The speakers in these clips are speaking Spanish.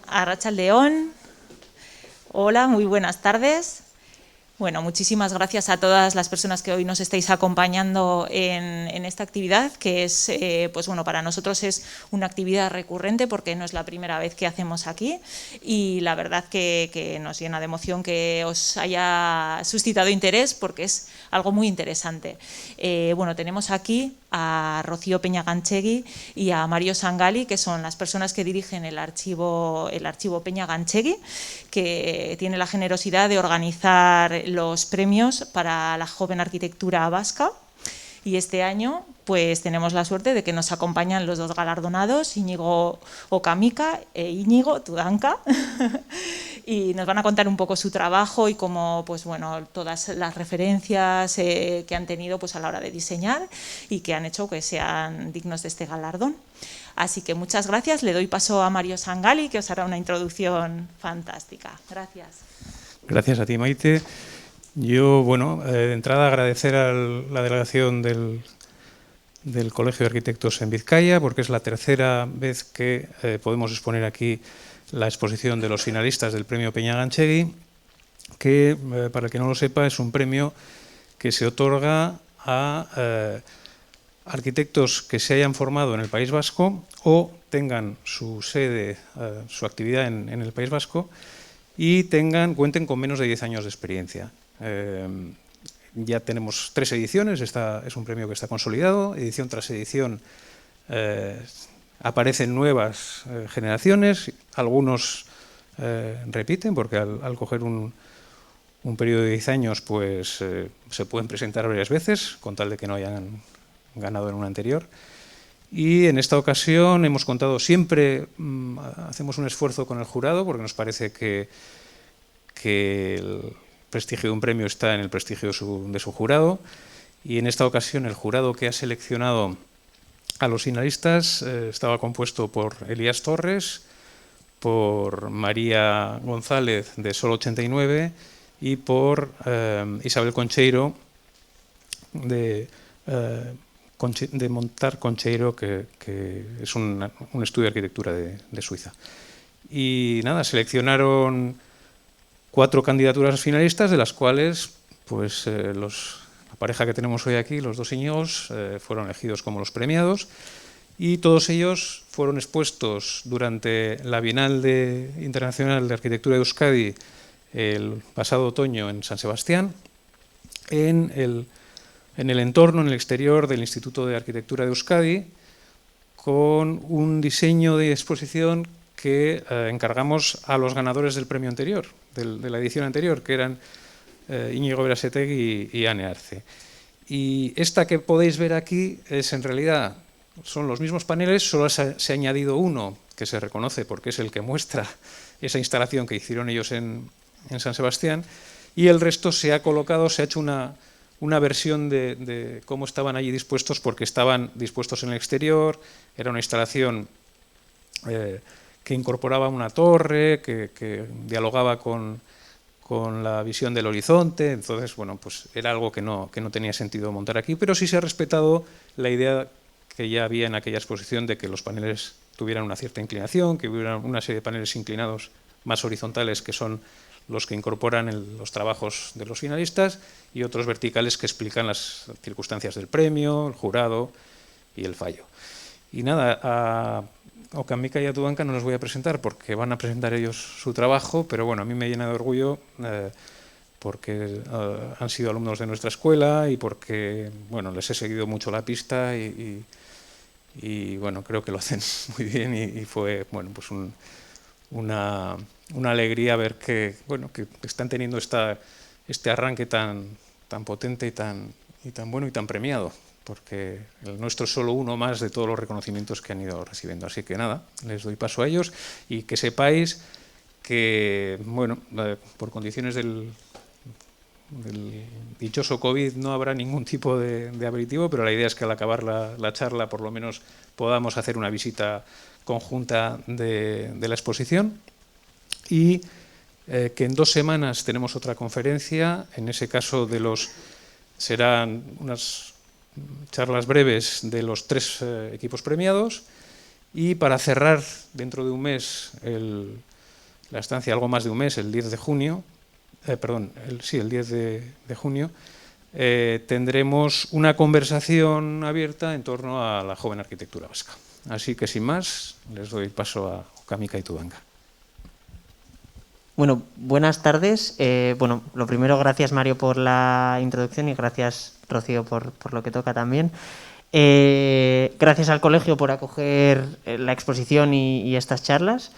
Arratsaldeon. Hola, muy buenas tardes. Bueno, muchísimas gracias a todas las personas que hoy nos estáis acompañando en esta actividad, que es, pues bueno, para nosotros es una actividad recurrente porque no es la primera vez que hacemos aquí y la verdad que nos llena de emoción que os haya suscitado interés porque es algo muy interesante. Bueno, tenemos aquí a Rocío Peña-Ganchegui y a Mario Sangali, que son las personas que dirigen el archivo Peña-Ganchegui, que tiene la generosidad de organizar los premios para la joven arquitectura vasca. Y este año pues tenemos la suerte de que nos acompañan los dos galardonados, Íñigo Okamika e Íñigo Tudanca, y nos van a contar un poco su trabajo y cómo, pues bueno, todas las referencias que han tenido pues a la hora de diseñar y que han hecho que sean dignos de este galardón. Así que muchas gracias. Le doy paso a Mario Sangali, que os hará una introducción fantástica. Gracias. Gracias a ti, Maite. Yo, bueno, de entrada agradecer a la delegación del Colegio de Arquitectos en Vizcaya, porque es la tercera vez que podemos exponer aquí la exposición de los finalistas del premio Peña-Ganchegui, que, para el que no lo sepa, es un premio que se otorga a arquitectos que se hayan formado en el País Vasco o tengan su sede, su actividad en el País Vasco y cuenten con menos de 10 años de experiencia. Ya tenemos 3 ediciones, esta es un premio que está consolidado, edición tras edición aparecen nuevas generaciones, algunos repiten porque al coger un periodo de 10 años pues se pueden presentar varias veces con tal de que no hayan ganado en una anterior. Y en esta ocasión hemos contado siempre, hacemos un esfuerzo con el jurado porque nos parece que el prestigio de un premio está en el prestigio de su jurado, y en esta ocasión el jurado que ha seleccionado a los finalistas estaba compuesto por Elías Torres, por María González de Sol 89 y por Isabel Concheiro de Montar Concheiro, que es un estudio de arquitectura de Suiza. Y nada, seleccionaron 4 candidaturas finalistas, de las cuales pues la pareja que tenemos hoy aquí, los dos Íñigos, fueron elegidos como los premiados, y todos ellos fueron expuestos durante la Bienal Internacional de Arquitectura de Euskadi el pasado otoño en San Sebastián, en el entorno, en el exterior del Instituto de Arquitectura de Euskadi, con un diseño de exposición que encargamos a los ganadores del premio anterior, de la edición anterior, que eran Íñigo Berasategui y Ane Arce. Y esta que podéis ver aquí es en realidad, son los mismos paneles, solo se ha añadido uno que se reconoce porque es el que muestra esa instalación que hicieron ellos en San Sebastián, y el resto se ha colocado, se ha hecho una versión de cómo estaban allí dispuestos, porque estaban dispuestos en el exterior. Era una instalación que incorporaba una torre, que dialogaba con la visión del horizonte. Entonces, bueno, pues era algo que no tenía sentido montar aquí, pero sí se ha respetado la idea que ya había en aquella exposición de que los paneles tuvieran una cierta inclinación, que hubiera una serie de paneles inclinados más horizontales, que son los que incorporan los trabajos de los finalistas, y otros verticales que explican las circunstancias del premio, el jurado y el fallo. Y nada, a Okamika y a Tudanca no los voy a presentar porque van a presentar ellos su trabajo, pero bueno, a mí me llena de orgullo porque han sido alumnos de nuestra escuela y porque, bueno, les he seguido mucho la pista y bueno, creo que lo hacen muy bien, y fue, bueno, pues una alegría ver que, bueno, que están teniendo este arranque tan potente y tan bueno y tan premiado, porque el nuestro es solo uno más de todos los reconocimientos que han ido recibiendo. Así que nada, les doy paso a ellos, y que sepáis que, bueno, por condiciones del dichoso COVID no habrá ningún tipo de aperitivo, pero la idea es que al acabar la charla por lo menos podamos hacer una visita conjunta de la exposición, y que en 2 semanas tenemos otra conferencia, en ese caso de los serán unas charlas breves de los 3 equipos premiados, y para cerrar dentro de un mes la estancia, algo más de un mes, el 10 de junio, el 10 de junio, tendremos una conversación abierta en torno a la joven arquitectura vasca. Así que, sin más, les doy paso a Okamika Ituanga. Bueno, buenas tardes. Lo primero, gracias Mario por la introducción y gracias Rocío por lo que toca también. Gracias al colegio por acoger la exposición y estas charlas.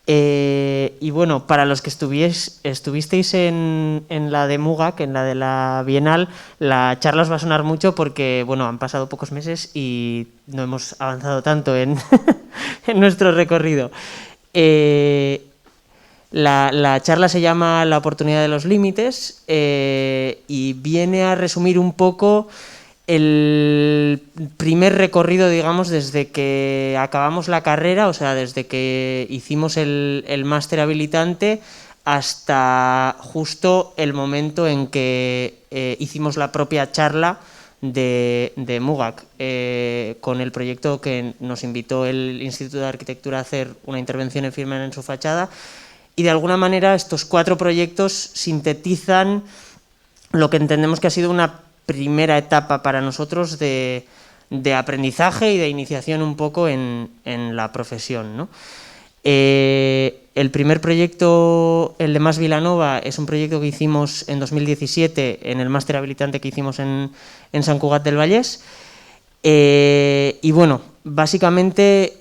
Y bueno, para los que estuvisteis en la de Mugak, en la de la Bienal, la charla os va a sonar mucho porque, bueno, han pasado pocos meses y no hemos avanzado tanto en, en nuestro recorrido. La charla se llama La oportunidad de los límites y viene a resumir un poco el primer recorrido, digamos, desde que acabamos la carrera, o sea, desde que hicimos el máster habilitante hasta justo el momento en que hicimos la propia charla de Mugak, con el proyecto que nos invitó el Instituto de Arquitectura a hacer una intervención en firma en su fachada. Y de alguna manera estos 4 proyectos sintetizan lo que entendemos que ha sido una primera etapa para nosotros de aprendizaje y de iniciación un poco en la profesión, ¿no? El primer proyecto, el de Mas Vilanova, es un proyecto que hicimos en 2017 en el máster habilitante que hicimos en Sant Cugat del Vallès. Y bueno, básicamente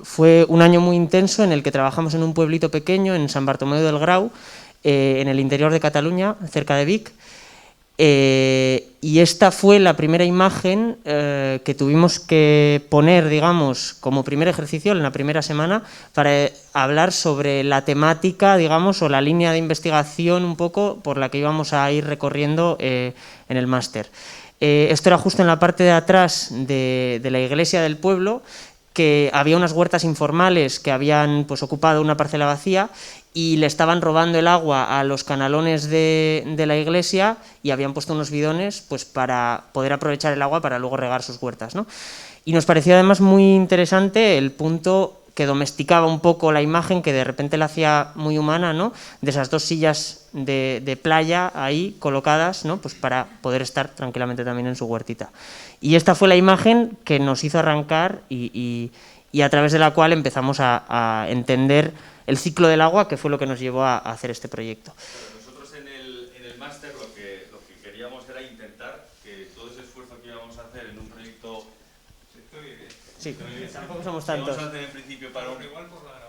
fue un año muy intenso en el que trabajamos en un pueblito pequeño, en Sant Bartomeu del Grau, en el interior de Cataluña, cerca de Vic. Y esta fue la primera imagen que tuvimos que poner, digamos, como primer ejercicio en la primera semana para hablar sobre la temática, digamos, o la línea de investigación un poco por la que íbamos a ir recorriendo en el máster. Esto era justo en la parte de atrás de la iglesia del pueblo, que había unas huertas informales que habían pues ocupado una parcela vacía y le estaban robando el agua a los canalones de la iglesia y habían puesto unos bidones pues para poder aprovechar el agua para luego regar sus huertas, ¿no? Y nos pareció además muy interesante el punto que domesticaba un poco la imagen, que de repente la hacía muy humana, ¿no? De esas 2 sillas de playa ahí colocadas, ¿no? Pues para poder estar tranquilamente también en su huertita. Y esta fue la imagen que nos hizo arrancar y a través de la cual empezamos a entender el ciclo del agua, que fue lo que nos llevó a hacer este proyecto. Pero nosotros en el máster lo que queríamos era intentar que todo ese esfuerzo que íbamos a hacer en un proyecto... Sí, tampoco somos tantos. Vamos a hacer en principio para igual por la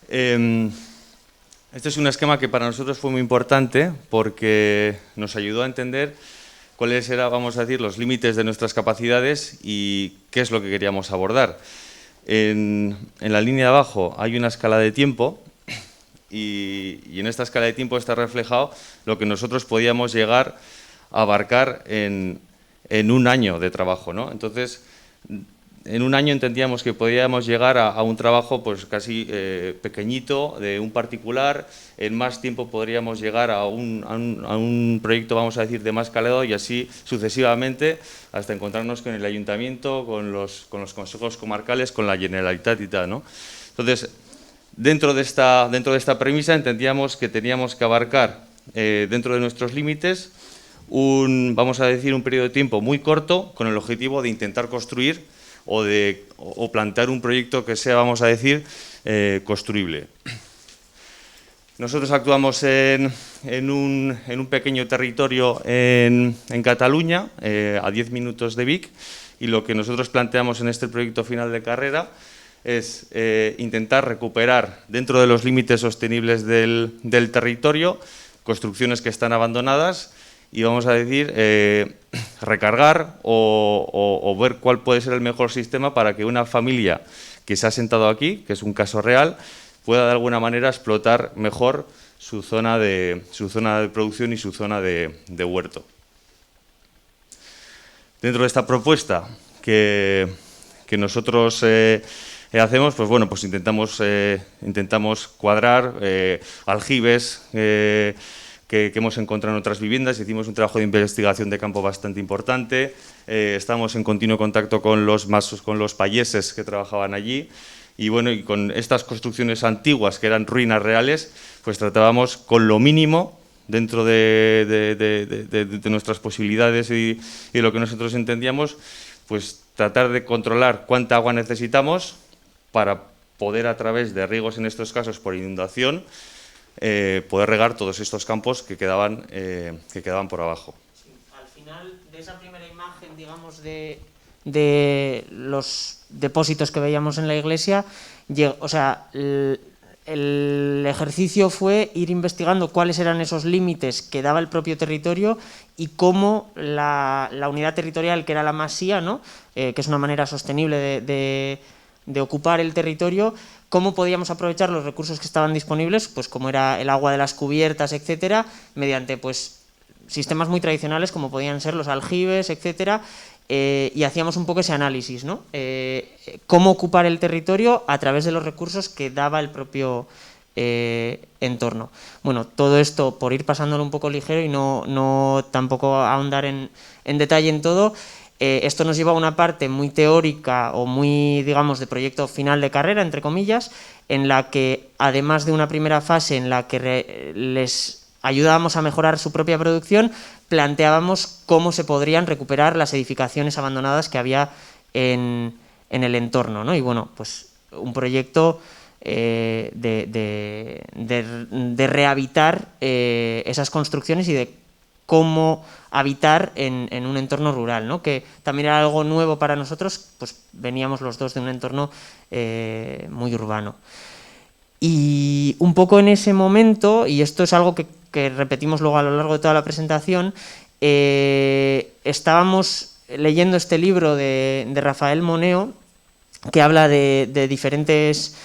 grabación. Este es un esquema que para nosotros fue muy importante porque nos ayudó a entender cuáles eran, vamos a decir, los límites de nuestras capacidades y qué es lo que queríamos abordar. En la línea de abajo hay una escala de tiempo y en esta escala de tiempo está reflejado lo que nosotros podíamos llegar a abarcar en un año de trabajo, ¿no? Entonces, en un año entendíamos que podíamos llegar a un trabajo pues casi pequeñito, de un particular. En más tiempo podríamos llegar a un proyecto, vamos a decir, de más calado y así sucesivamente hasta encontrarnos con el ayuntamiento, con los consejos comarcales, con la Generalitat y tal, ¿no? Entonces, dentro de esta premisa entendíamos que teníamos que abarcar dentro de nuestros límites vamos a decir, un periodo de tiempo muy corto con el objetivo de intentar construir o plantear un proyecto que sea, vamos a decir, construible. Nosotros actuamos en un pequeño territorio en Cataluña, a 10 minutos de Vic, y lo que nosotros planteamos en este proyecto final de carrera es intentar recuperar dentro de los límites sostenibles del territorio construcciones que están abandonadas y vamos a decir, recargar o ver cuál puede ser el mejor sistema para que una familia que se ha sentado aquí, que es un caso real, pueda de alguna manera explotar mejor su zona de producción y su zona de huerto. Dentro de esta propuesta que nosotros hacemos, pues bueno, pues intentamos cuadrar aljibes que hemos encontrado en otras viviendas. Hicimos un trabajo de investigación de campo bastante importante. Estamos en continuo contacto con los payeses que trabajaban allí. Y bueno, y con estas construcciones antiguas, que eran ruinas reales, pues tratábamos con lo mínimo dentro de nuestras posibilidades y lo que nosotros entendíamos, pues tratar de controlar cuánta agua necesitamos para poder, a través de riegos, en estos casos por inundación, poder regar todos estos campos que quedaban por abajo. Sí, al final de esa primera imagen, digamos, de los depósitos que veíamos en la iglesia, o sea, el ejercicio fue ir investigando cuáles eran esos límites que daba el propio territorio y cómo la unidad territorial, que era la masía, ¿no? Que es una manera sostenible de ocupar el territorio, cómo podíamos aprovechar los recursos que estaban disponibles, pues como era el agua de las cubiertas, etcétera, mediante pues sistemas muy tradicionales como podían ser los aljibes, etcétera, y hacíamos un poco ese análisis, ¿no? Cómo ocupar el territorio a través de los recursos que daba el propio entorno. Bueno, todo esto por ir pasándolo un poco ligero y no tampoco ahondar en detalle en todo. Esto nos lleva a una parte muy teórica o muy, digamos, de proyecto final de carrera, entre comillas, en la que, además de una primera fase en la que les ayudábamos a mejorar su propia producción, planteábamos cómo se podrían recuperar las edificaciones abandonadas que había en el entorno, ¿no? Y bueno, pues un proyecto de rehabilitar esas construcciones y de cómo habitar en un entorno rural, ¿no? Que también era algo nuevo para nosotros, pues veníamos los dos de un entorno muy urbano. Y un poco en ese momento, y esto es algo que repetimos luego a lo largo de toda la presentación, estábamos leyendo este libro de Rafael Moneo, que habla de diferentes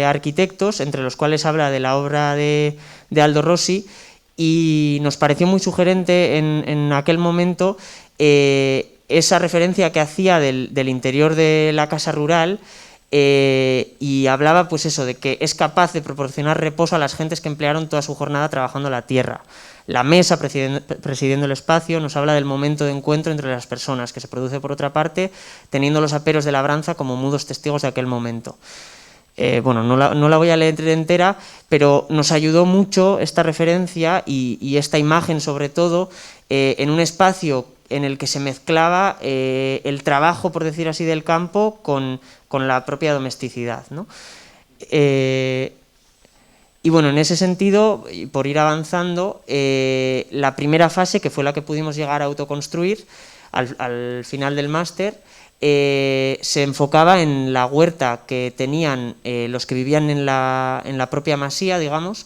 arquitectos, entre los cuales habla de la obra de Aldo Rossi, y nos pareció muy sugerente en aquel momento esa referencia que hacía del interior de la casa rural, y hablaba pues eso, de que es capaz de proporcionar reposo a las gentes que emplearon toda su jornada trabajando la tierra. La mesa presidiendo el espacio nos habla del momento de encuentro entre las personas, que se produce por otra parte, teniendo los aperos de labranza como mudos testigos de aquel momento. Bueno, no la voy a leer entera, pero nos ayudó mucho esta referencia y esta imagen, sobre todo, en un espacio en el que se mezclaba el trabajo, por decir así, del campo con la propia domesticidad, ¿no? Y bueno, en ese sentido, por ir avanzando, la primera fase, que fue la que pudimos llegar a autoconstruir al final del máster, se enfocaba en la huerta que tenían los que vivían en la propia masía, digamos,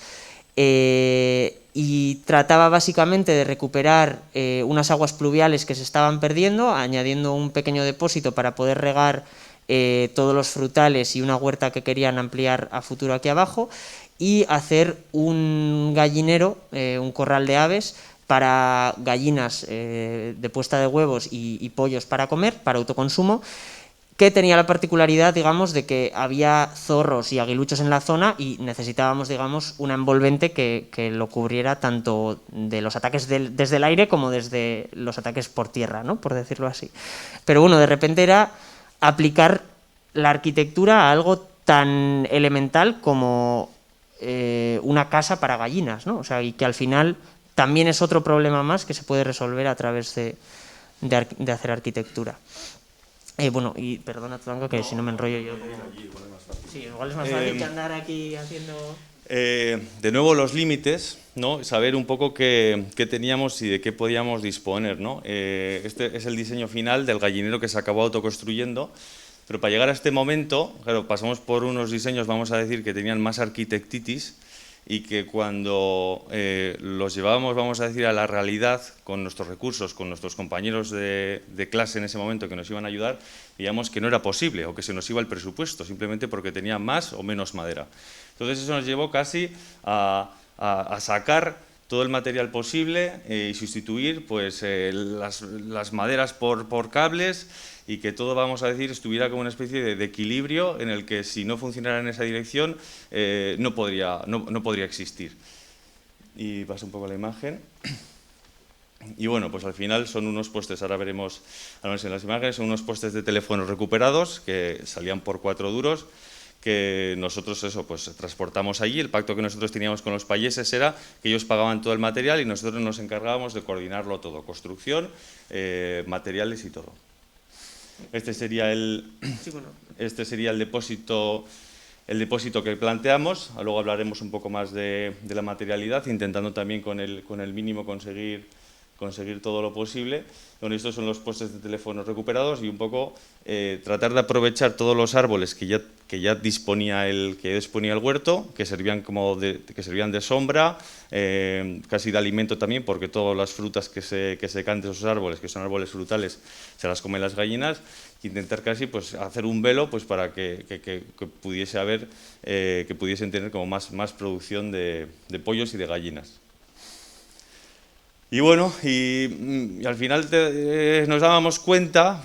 y trataba básicamente de recuperar unas aguas pluviales que se estaban perdiendo, añadiendo un pequeño depósito para poder regar todos los frutales y una huerta que querían ampliar a futuro aquí abajo, y hacer un gallinero, un corral de aves para gallinas de puesta de huevos y pollos para comer, para autoconsumo, que tenía la particularidad, digamos, de que había zorros y aguiluchos en la zona y necesitábamos, digamos, una envolvente que lo cubriera tanto de los ataques desde el aire como desde los ataques por tierra, ¿no? Por decirlo así. Pero bueno, de repente era aplicar la arquitectura a algo tan elemental como una casa para gallinas, ¿no? O sea, y que al final también es otro problema más que se puede resolver a través de hacer arquitectura. Bueno, y perdona, Tudanka, que si no me enrollo yo. Sí, igual es más fácil que andar aquí haciendo... De nuevo los límites, ¿no? Saber un poco qué teníamos y de qué podíamos disponer, ¿no? Este es el diseño final del gallinero que se acabó autoconstruyendo, pero para llegar a este momento, claro, pasamos por unos diseños, vamos a decir, que tenían más arquitectitis, y que cuando los llevábamos, vamos a decir, a la realidad con nuestros recursos, con nuestros compañeros de clase en ese momento que nos iban a ayudar, veíamos que no era posible o que se nos iba el presupuesto, simplemente porque tenía más o menos madera. Entonces eso nos llevó casi a sacar todo el material posible y sustituir pues, las maderas por cables, y que todo, vamos a decir, estuviera como una especie de equilibrio en el que, si no funcionara en esa dirección, no podría existir. Y pasa un poco la imagen. Y bueno, pues al final son unos postes, ahora veremos en las imágenes, son unos postes de teléfonos recuperados que salían por 4 duros, que nosotros pues transportamos allí. El pacto que nosotros teníamos con los payeses era que ellos pagaban todo el material y nosotros nos encargábamos de coordinarlo todo, construcción, materiales y todo. Este sería el depósito que planteamos. Luego hablaremos un poco más de la materialidad, intentando también con el mínimo conseguir todo lo posible. Bueno, estos son los postes de teléfono recuperados y un poco tratar de aprovechar todos los árboles que ya disponía el huerto, que servían de sombra, casi de alimento también, porque todas las frutas que se caen de esos árboles, que son árboles frutales, se las comen las gallinas. Intentar casi pues hacer un velo pues para que pudiesen tener como más producción de pollos y de gallinas. Y bueno, y al final nos dábamos cuenta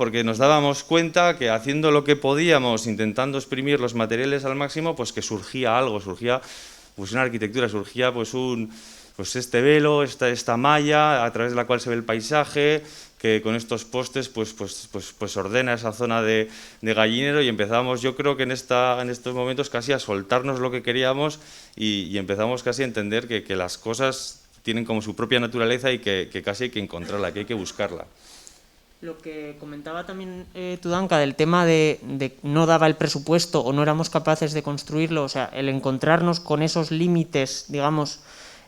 que haciendo lo que podíamos, intentando exprimir los materiales al máximo, pues que surgía algo, surgía pues una arquitectura, surgía pues este velo, esta malla a través de la cual se ve el paisaje, que con estos postes pues ordena esa zona de gallinero, y empezamos, yo creo que en estos momentos casi a soltarnos lo que queríamos y empezamos casi a entender que las cosas tienen como su propia naturaleza y que casi hay que encontrarla, que hay que buscarla. Lo que comentaba también Tudanka del tema de no daba el presupuesto o no éramos capaces de construirlo, o sea, el encontrarnos con esos límites, digamos,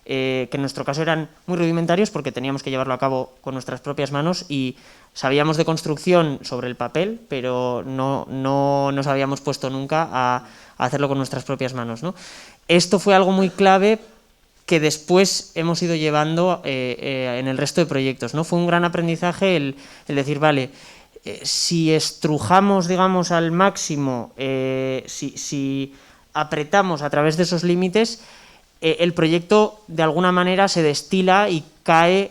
que en nuestro caso eran muy rudimentarios porque teníamos que llevarlo a cabo con nuestras propias manos y sabíamos de construcción sobre el papel, pero no nos habíamos puesto nunca a hacerlo con nuestras propias manos, ¿no? Esto fue algo muy clave que después hemos ido llevando en el resto de proyectos, ¿no? Fue un gran aprendizaje el decir, vale, si estrujamos, digamos, al máximo, si apretamos a través de esos límites, el proyecto de alguna manera se destila y cae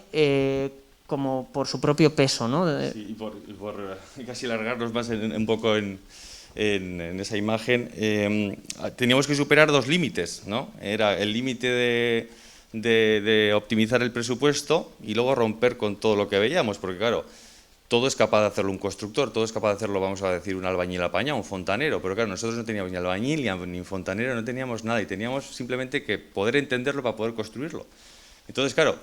como por su propio peso, ¿no? Sí, y por casi alargarnos más un poco en esa imagen, teníamos que superar 2 límites, ¿no? Era el límite de optimizar el presupuesto y luego romper con todo lo que veíamos, porque claro, todo es capaz de hacerlo un constructor, todo es capaz de hacerlo, vamos a decir, un albañil apañado, un fontanero, pero claro, nosotros no teníamos ni albañil ni fontanero, no teníamos nada y teníamos simplemente que poder entenderlo para poder construirlo. Entonces, claro,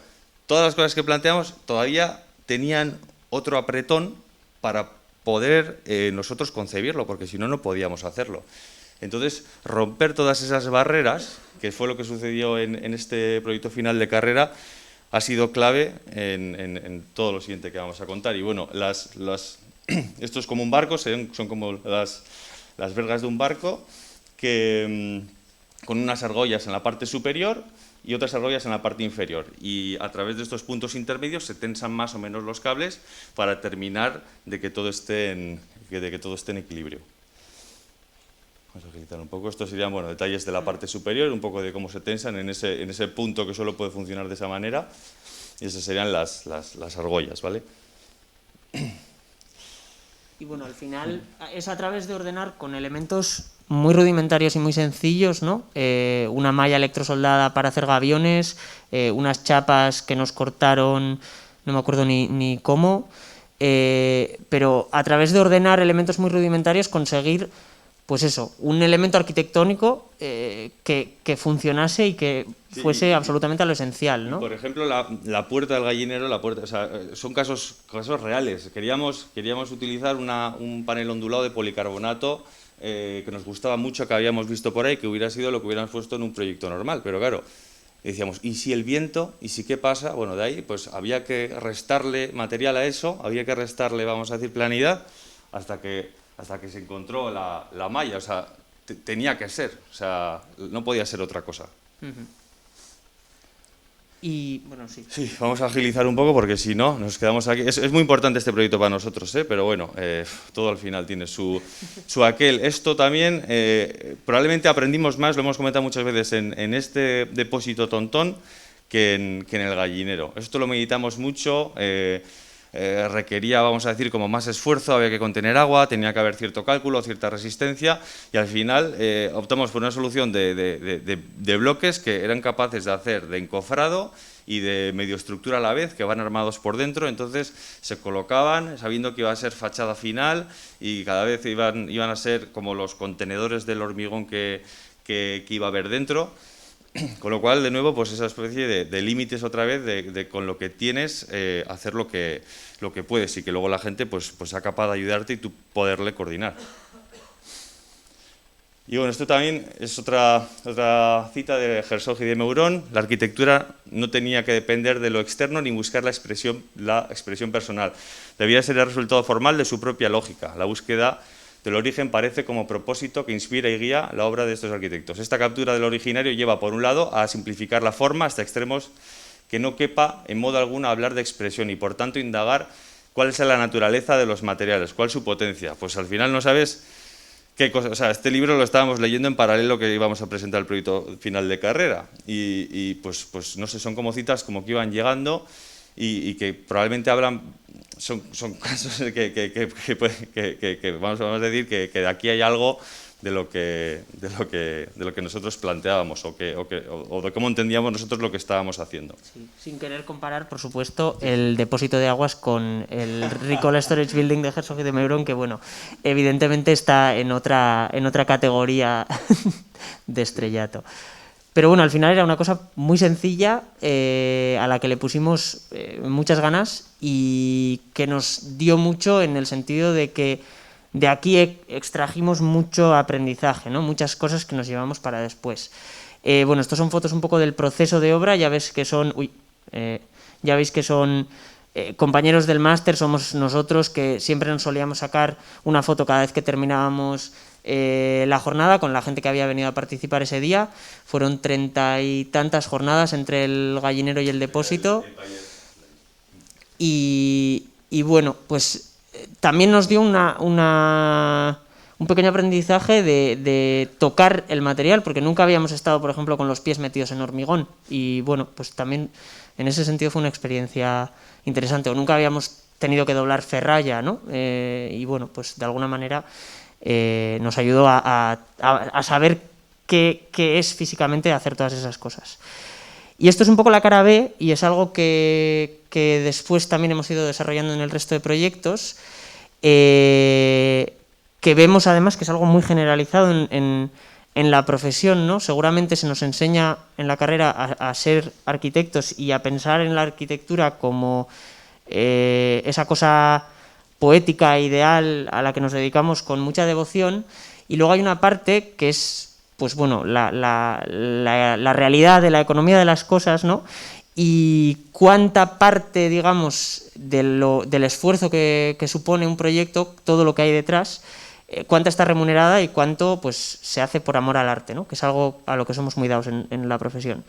todas las cosas que planteamos todavía tenían otro apretón para poder nosotros concebirlo, porque si no, no podíamos hacerlo. Entonces, romper todas esas barreras, que fue lo que sucedió en este proyecto final de carrera, ha sido clave en todo lo siguiente que vamos a contar. Y bueno, esto es como un barco, son como las vergas de un barco, con unas argollas en la parte superior y otras argollas en la parte inferior, y a través de estos puntos intermedios se tensan más o menos los cables para terminar de que todo esté en equilibrio. Vamos a agilizar un poco. Estos serían detalles de la parte superior, un poco de cómo se tensan en ese punto que solo puede funcionar de esa manera, y esas serían las argollas, ¿vale? Y bueno, al final es a través de ordenar con elementos muy rudimentarios y muy sencillos, ¿no? Una malla electrosoldada para hacer gaviones, unas chapas que nos cortaron, no me acuerdo ni cómo, pero a través de ordenar elementos muy rudimentarios conseguir, pues eso, un elemento arquitectónico que funcionase y que fuese absolutamente a lo esencial, ¿no? Por ejemplo, la puerta del gallinero, o sea, son casos reales. Queríamos utilizar un panel ondulado de policarbonato que nos gustaba mucho, que habíamos visto por ahí, que hubiera sido lo que hubiéramos puesto en un proyecto normal, pero claro, decíamos, ¿y si el viento? ¿Y si qué pasa? Bueno, de ahí pues había que restarle material a eso, había que restarle, vamos a decir, planidad, hasta que se encontró la malla, o sea, tenía que ser, o sea, no podía ser otra cosa. Y bueno, sí. Sí, vamos a agilizar un poco porque si no, nos quedamos aquí. Es muy importante este proyecto para nosotros, pero bueno, todo al final tiene su aquel. Esto también, probablemente aprendimos más, lo hemos comentado muchas veces, en este depósito Tontón que en el gallinero. Esto lo meditamos mucho. requería, vamos a decir, como más esfuerzo, había que contener agua, tenía que haber cierto cálculo, cierta resistencia, y al final optamos por una solución de bloques que eran capaces de hacer de encofrado y de medio estructura a la vez, que van armados por dentro. Entonces se colocaban sabiendo que iba a ser fachada final y cada vez iban a ser como los contenedores del hormigón que iba a haber dentro. Con lo cual, de nuevo, pues esa especie de límites otra vez, de con lo que tienes hacer lo que puedes, y que luego la gente pues sea capaz de ayudarte y tú poderle coordinar. Y bueno, esto también es otra cita de Herzog y de Meuron. La arquitectura no tenía que depender de lo externo ni buscar la expresión personal. Debía ser el resultado formal de su propia lógica. La búsqueda del origen parece como propósito que inspira y guía la obra de estos arquitectos. Esta captura del originario lleva, por un lado, a simplificar la forma hasta extremos que no quepa en modo alguno hablar de expresión y, por tanto, indagar cuál es la naturaleza de los materiales, cuál es su potencia. Pues al final no sabes qué cosa. O sea, este libro lo estábamos leyendo en paralelo que íbamos a presentar el proyecto final de carrera y pues no sé, son como citas como que iban llegando y que probablemente hablan. Son casos que vamos a decir que de aquí hay algo de lo que nosotros planteábamos o de cómo entendíamos nosotros lo que estábamos haciendo. Sí, sin querer comparar, por supuesto, el depósito de aguas con el Recall Storage Building de Herzog y de Meuron, que bueno, evidentemente está en otra categoría de estrellato. Pero bueno, al final era una cosa muy sencilla a la que le pusimos muchas ganas y que nos dio mucho en el sentido de que de aquí extrajimos mucho aprendizaje, ¿no? Muchas cosas que nos llevamos para después. Bueno, estos son fotos un poco del proceso de obra, ya ves que son... ya veis que son compañeros del máster, somos nosotros que siempre nos solíamos sacar una foto cada vez que terminábamos la jornada con la gente que había venido a participar ese día. Fueron 30 y tantas jornadas entre el gallinero y el depósito. Y bueno, pues también nos dio un pequeño aprendizaje de tocar el material, porque nunca habíamos estado, por ejemplo, con los pies metidos en hormigón. Y bueno, pues también en ese sentido fue una experiencia interesante. O nunca habíamos tenido que doblar ferralla, ¿no? Y bueno, pues de alguna manera nos ayudó a saber qué es físicamente hacer todas esas cosas. Y esto es un poco la cara B, y es algo que después también hemos ido desarrollando en el resto de proyectos, que vemos además que es algo muy generalizado en la profesión, ¿no? Seguramente se nos enseña en la carrera a ser arquitectos y a pensar en la arquitectura como esa cosa poética, ideal, a la que nos dedicamos con mucha devoción, y luego hay una parte que es, pues bueno, la realidad de la economía de las cosas, ¿no? Y cuánta parte, digamos, del esfuerzo que supone un proyecto, todo lo que hay detrás, cuánta está remunerada y cuánto pues se hace por amor al arte, ¿no? Que es algo a lo que somos muy dados en la profesión.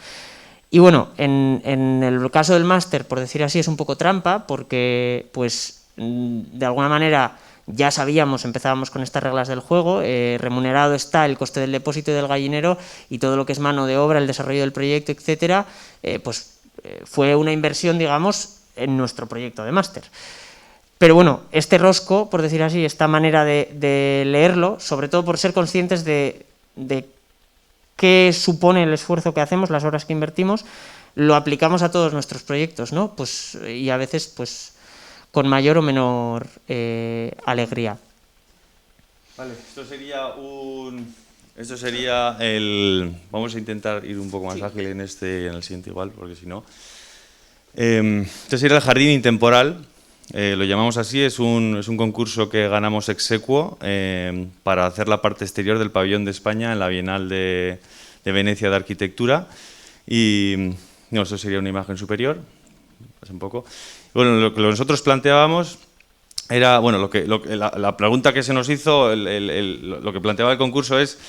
Y bueno, en el caso del máster, por decir así, es un poco trampa, porque pues de alguna manera ya sabíamos, empezábamos con estas reglas del juego, remunerado está el coste del depósito y del gallinero, y todo lo que es mano de obra, el desarrollo del proyecto, etcétera, fue una inversión, digamos, en nuestro proyecto de máster. Pero bueno, este rosco, por decir así, esta manera de leerlo, sobre todo por ser conscientes de qué supone el esfuerzo que hacemos, las horas que invertimos, lo aplicamos a todos nuestros proyectos, ¿no? Pues, y a veces, pues, con mayor o menor alegría. Vale, esto sería el... Vamos a intentar ir un poco más ágil en el siguiente igual, porque si no... Este sería el jardín intemporal, lo llamamos así, es un concurso que ganamos ex aequo para hacer la parte exterior del pabellón de España en la Bienal de Venecia de Arquitectura. Y no, esto sería una imagen superior, un poco. Bueno, lo que nosotros planteábamos era, bueno, la pregunta que se nos hizo, lo que planteaba el concurso es: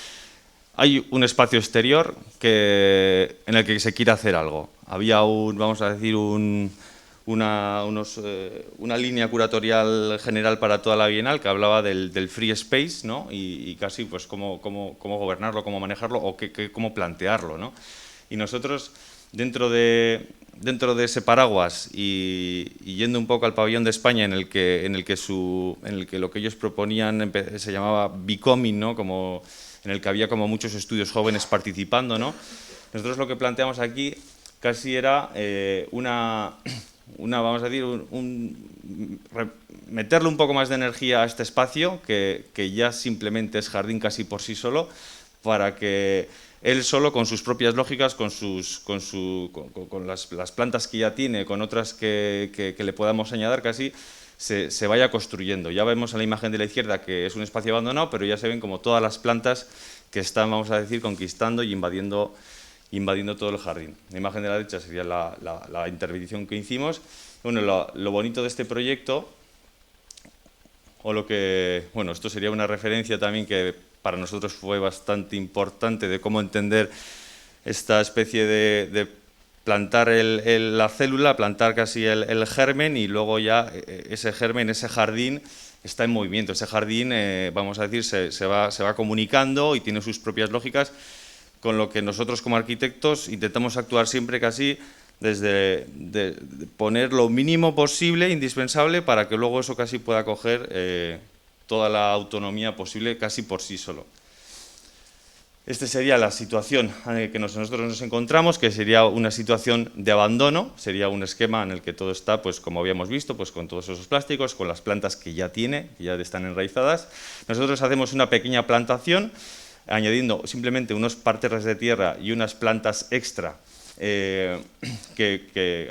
hay un espacio exterior en el que se quiere hacer algo. Había vamos a decir, una línea curatorial general para toda la Bienal que hablaba del free space, ¿no? Y casi pues cómo gobernarlo, cómo manejarlo o cómo plantearlo, ¿no? Y nosotros, dentro de dentro de ese paraguas y yendo un poco al pabellón de España, en el que lo que ellos proponían se llamaba Becoming, ¿no? Como, en el que había como muchos estudios jóvenes participando, ¿no? Nosotros lo que planteamos aquí casi era vamos a decir, meterle un poco más de energía a este espacio, que ya simplemente es jardín casi por sí solo, para que él solo, con sus propias lógicas, con las plantas que ya tiene, con otras que le podamos añadir, casi se vaya construyendo. Ya vemos en la imagen de la izquierda que es un espacio abandonado, pero ya se ven como todas las plantas que están, vamos a decir, conquistando y invadiendo todo el jardín. La imagen de la derecha sería la intervención que hicimos. Bueno, lo bonito de este proyecto, esto sería una referencia también que para nosotros fue bastante importante, de cómo entender esta especie de plantar la célula, plantar casi el germen, y luego ya ese germen, ese jardín, está en movimiento. Ese jardín, vamos a decir, se va comunicando y tiene sus propias lógicas, con lo que nosotros como arquitectos intentamos actuar siempre casi desde poner lo mínimo posible, indispensable, para que luego eso casi pueda coger toda la autonomía posible casi por sí solo. Esta sería la situación en la que nosotros nos encontramos, que sería una situación de abandono, sería un esquema en el que todo está, pues como habíamos visto, pues con todos esos plásticos, con las plantas que ya tiene, que ya están enraizadas. Nosotros hacemos una pequeña plantación, añadiendo simplemente unos parterres de tierra y unas plantas extra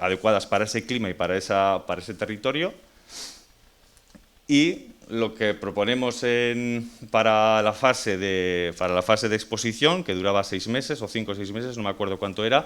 adecuadas para ese clima y para ese territorio. Y lo que proponemos para la fase de exposición, que duraba 6 meses o 5 o 6 meses, no me acuerdo cuánto era,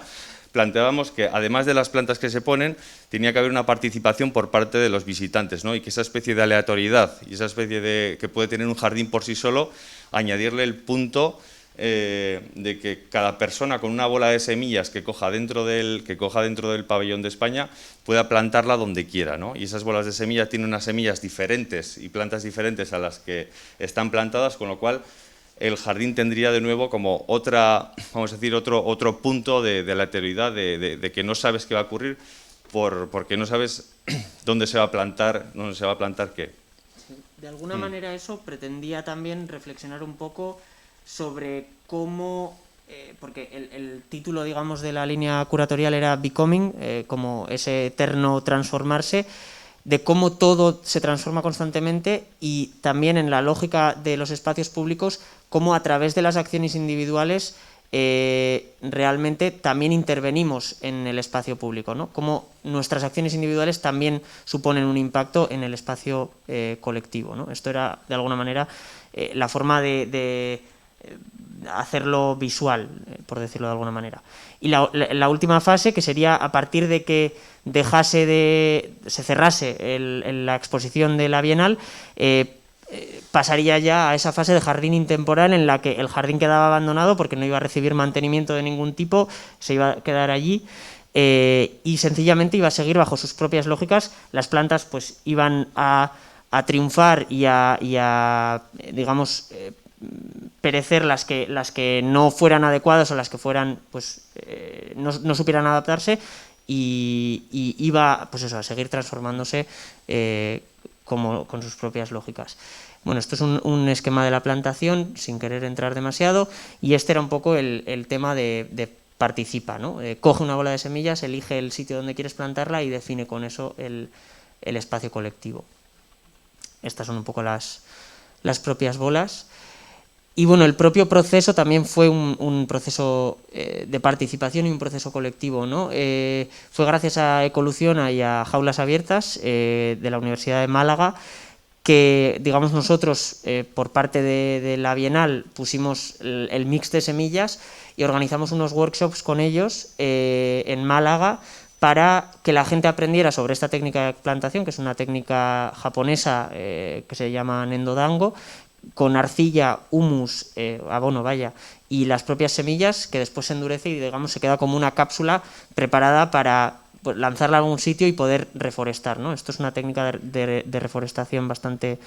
planteábamos que además de las plantas que se ponen, tenía que haber una participación por parte de los visitantes, ¿no? Y que esa especie de aleatoriedad y esa especie que puede tener un jardín por sí solo, añadirle el punto de que cada persona con una bola de semillas que coja dentro del pabellón de España pueda plantarla donde quiera, ¿no? Y esas bolas de semillas tienen unas semillas diferentes y plantas diferentes a las que están plantadas, con lo cual el jardín tendría de nuevo como otro punto de aleatoriedad, de que no sabes qué va a ocurrir porque no sabes dónde se va a plantar qué. De alguna manera eso pretendía también reflexionar un poco sobre cómo, porque el título, digamos, de la línea curatorial era Becoming, como ese eterno transformarse, de cómo todo se transforma constantemente, y también en la lógica de los espacios públicos, cómo a través de las acciones individuales realmente también intervenimos en el espacio público, ¿no? Cómo nuestras acciones individuales también suponen un impacto en el espacio colectivo, ¿no? Esto era, de alguna manera, la forma de hacerlo visual, por decirlo de alguna manera. Y la última fase, que sería a partir de que se cerrase la exposición de la Bienal, pasaría ya a esa fase de jardín intemporal, en la que el jardín quedaba abandonado porque no iba a recibir mantenimiento de ningún tipo, se iba a quedar allí y sencillamente iba a seguir bajo sus propias lógicas. Las plantas pues iban a triunfar y a digamos, perecer las que no fueran adecuadas, o las que fueran pues no supieran adaptarse, y iba pues eso, a seguir transformándose con sus propias lógicas. Bueno, esto es un esquema de la plantación, sin querer entrar demasiado, y este era un poco el tema de participa, ¿no? Coge una bola de semillas, elige el sitio donde quieres plantarla y define con eso el espacio colectivo. Estas son un poco las propias bolas. Y bueno, el propio proceso también fue un proceso de participación y un proceso colectivo, ¿no? Fue gracias a Ecoluciona y a Jaulas Abiertas de la Universidad de Málaga que, digamos, nosotros por parte de la Bienal pusimos el mix de semillas y organizamos unos workshops con ellos en Málaga, para que la gente aprendiera sobre esta técnica de plantación, que es una técnica japonesa que se llama Nendodango, con arcilla, humus, abono, y las propias semillas, que después se endurece y, digamos, se queda como una cápsula preparada para lanzarla a algún sitio y poder reforestar, ¿no? Esto es una técnica de reforestación bastante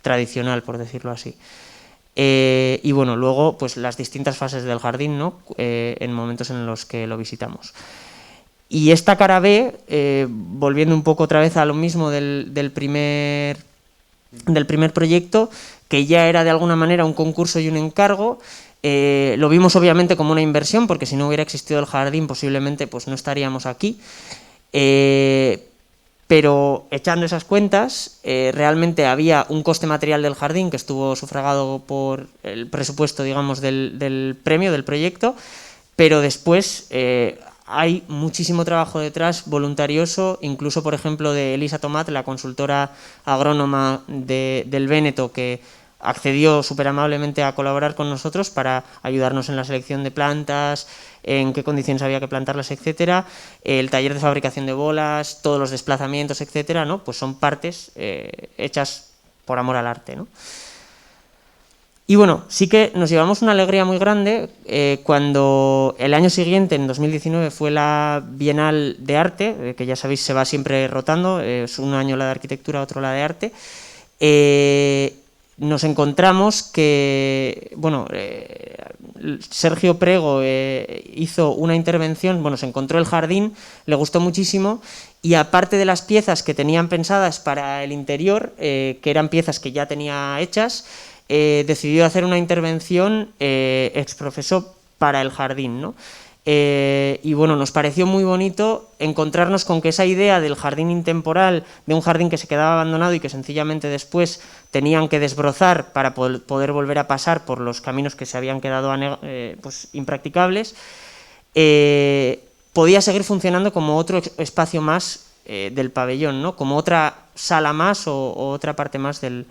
tradicional, por decirlo así. Y bueno, luego pues las distintas fases del jardín, ¿no? En momentos en los que lo visitamos. Y esta cara B, volviendo un poco otra vez a lo mismo del primer proyecto, que ya era de alguna manera un concurso y un encargo, lo vimos obviamente como una inversión, porque si no hubiera existido el jardín posiblemente pues no estaríamos aquí, pero echando esas cuentas, realmente había un coste material del jardín que estuvo sufragado por el presupuesto, digamos, del premio, del proyecto, pero después hay muchísimo trabajo detrás, voluntarioso, incluso, por ejemplo, de Elisa Tomat, la consultora agrónoma del Véneto, que accedió súper amablemente a colaborar con nosotros para ayudarnos en la selección de plantas, en qué condiciones había que plantarlas, etcétera, el taller de fabricación de bolas, todos los desplazamientos, etcétera, ¿no? Pues son partes hechas por amor al arte, ¿no? Y bueno, sí que nos llevamos una alegría muy grande cuando el año siguiente, en 2019, fue la Bienal de Arte, que ya sabéis se va siempre rotando, es un año la de arquitectura, otro la de arte. Nos encontramos que, bueno, Sergio Prego hizo una intervención, bueno, se encontró el jardín, le gustó muchísimo, y aparte de las piezas que tenían pensadas para el interior, que eran piezas que ya tenía hechas, decidió hacer una intervención ex professo para el jardín, ¿no? Y bueno, nos pareció muy bonito encontrarnos con que esa idea del jardín intemporal, de un jardín que se quedaba abandonado y que sencillamente después tenían que desbrozar para poder volver a pasar por los caminos que se habían quedado pues, impracticables, podía seguir funcionando como otro espacio más del pabellón, ¿no? Como otra sala más o otra parte más del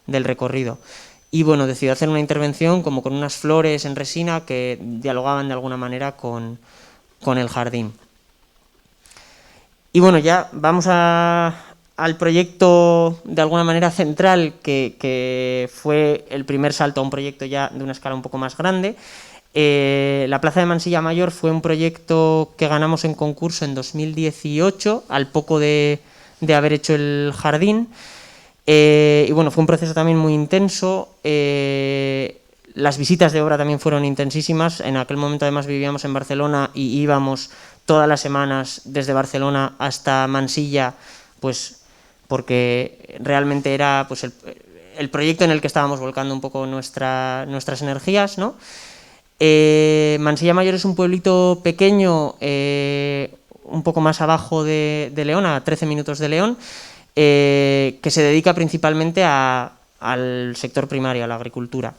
recorrido. Y bueno, decidió hacer una intervención como con unas flores en resina que dialogaban de alguna manera con el jardín. Y bueno, ya vamos al proyecto de alguna manera central, que fue el primer salto a un proyecto ya de una escala un poco más grande. La Plaza de Mansilla Mayor fue un proyecto que ganamos en concurso en 2018, al poco de haber hecho el jardín. Y bueno, fue un proceso también muy intenso, las visitas de obra también fueron intensísimas, en aquel momento además vivíamos en Barcelona y íbamos todas las semanas desde Barcelona hasta Mansilla, pues porque realmente era pues el proyecto en el que estábamos volcando un poco nuestras energías, ¿no? Mansilla Mayor es un pueblito pequeño, un poco más abajo de León, a 13 minutos de León, que se dedica principalmente al sector primario, a la agricultura.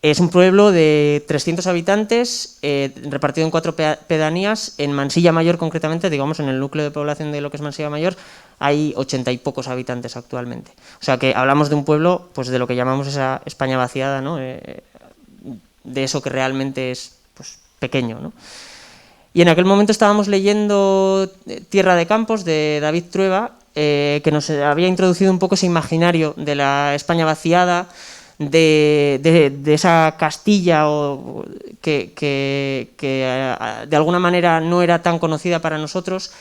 Es un pueblo de 300 habitantes, repartido en 4 pedanías. En Mansilla Mayor, concretamente, digamos en el núcleo de población de lo que es Mansilla Mayor, hay 80 y pocos habitantes actualmente. O sea que hablamos de un pueblo, pues de lo que llamamos esa España vaciada, ¿no? De eso que realmente es pues, pequeño, ¿no? Y en aquel momento estábamos leyendo Tierra de Campos, de David Trueba, que nos había introducido un poco ese imaginario de la España vaciada, de esa Castilla que de alguna manera no era tan conocida para nosotros,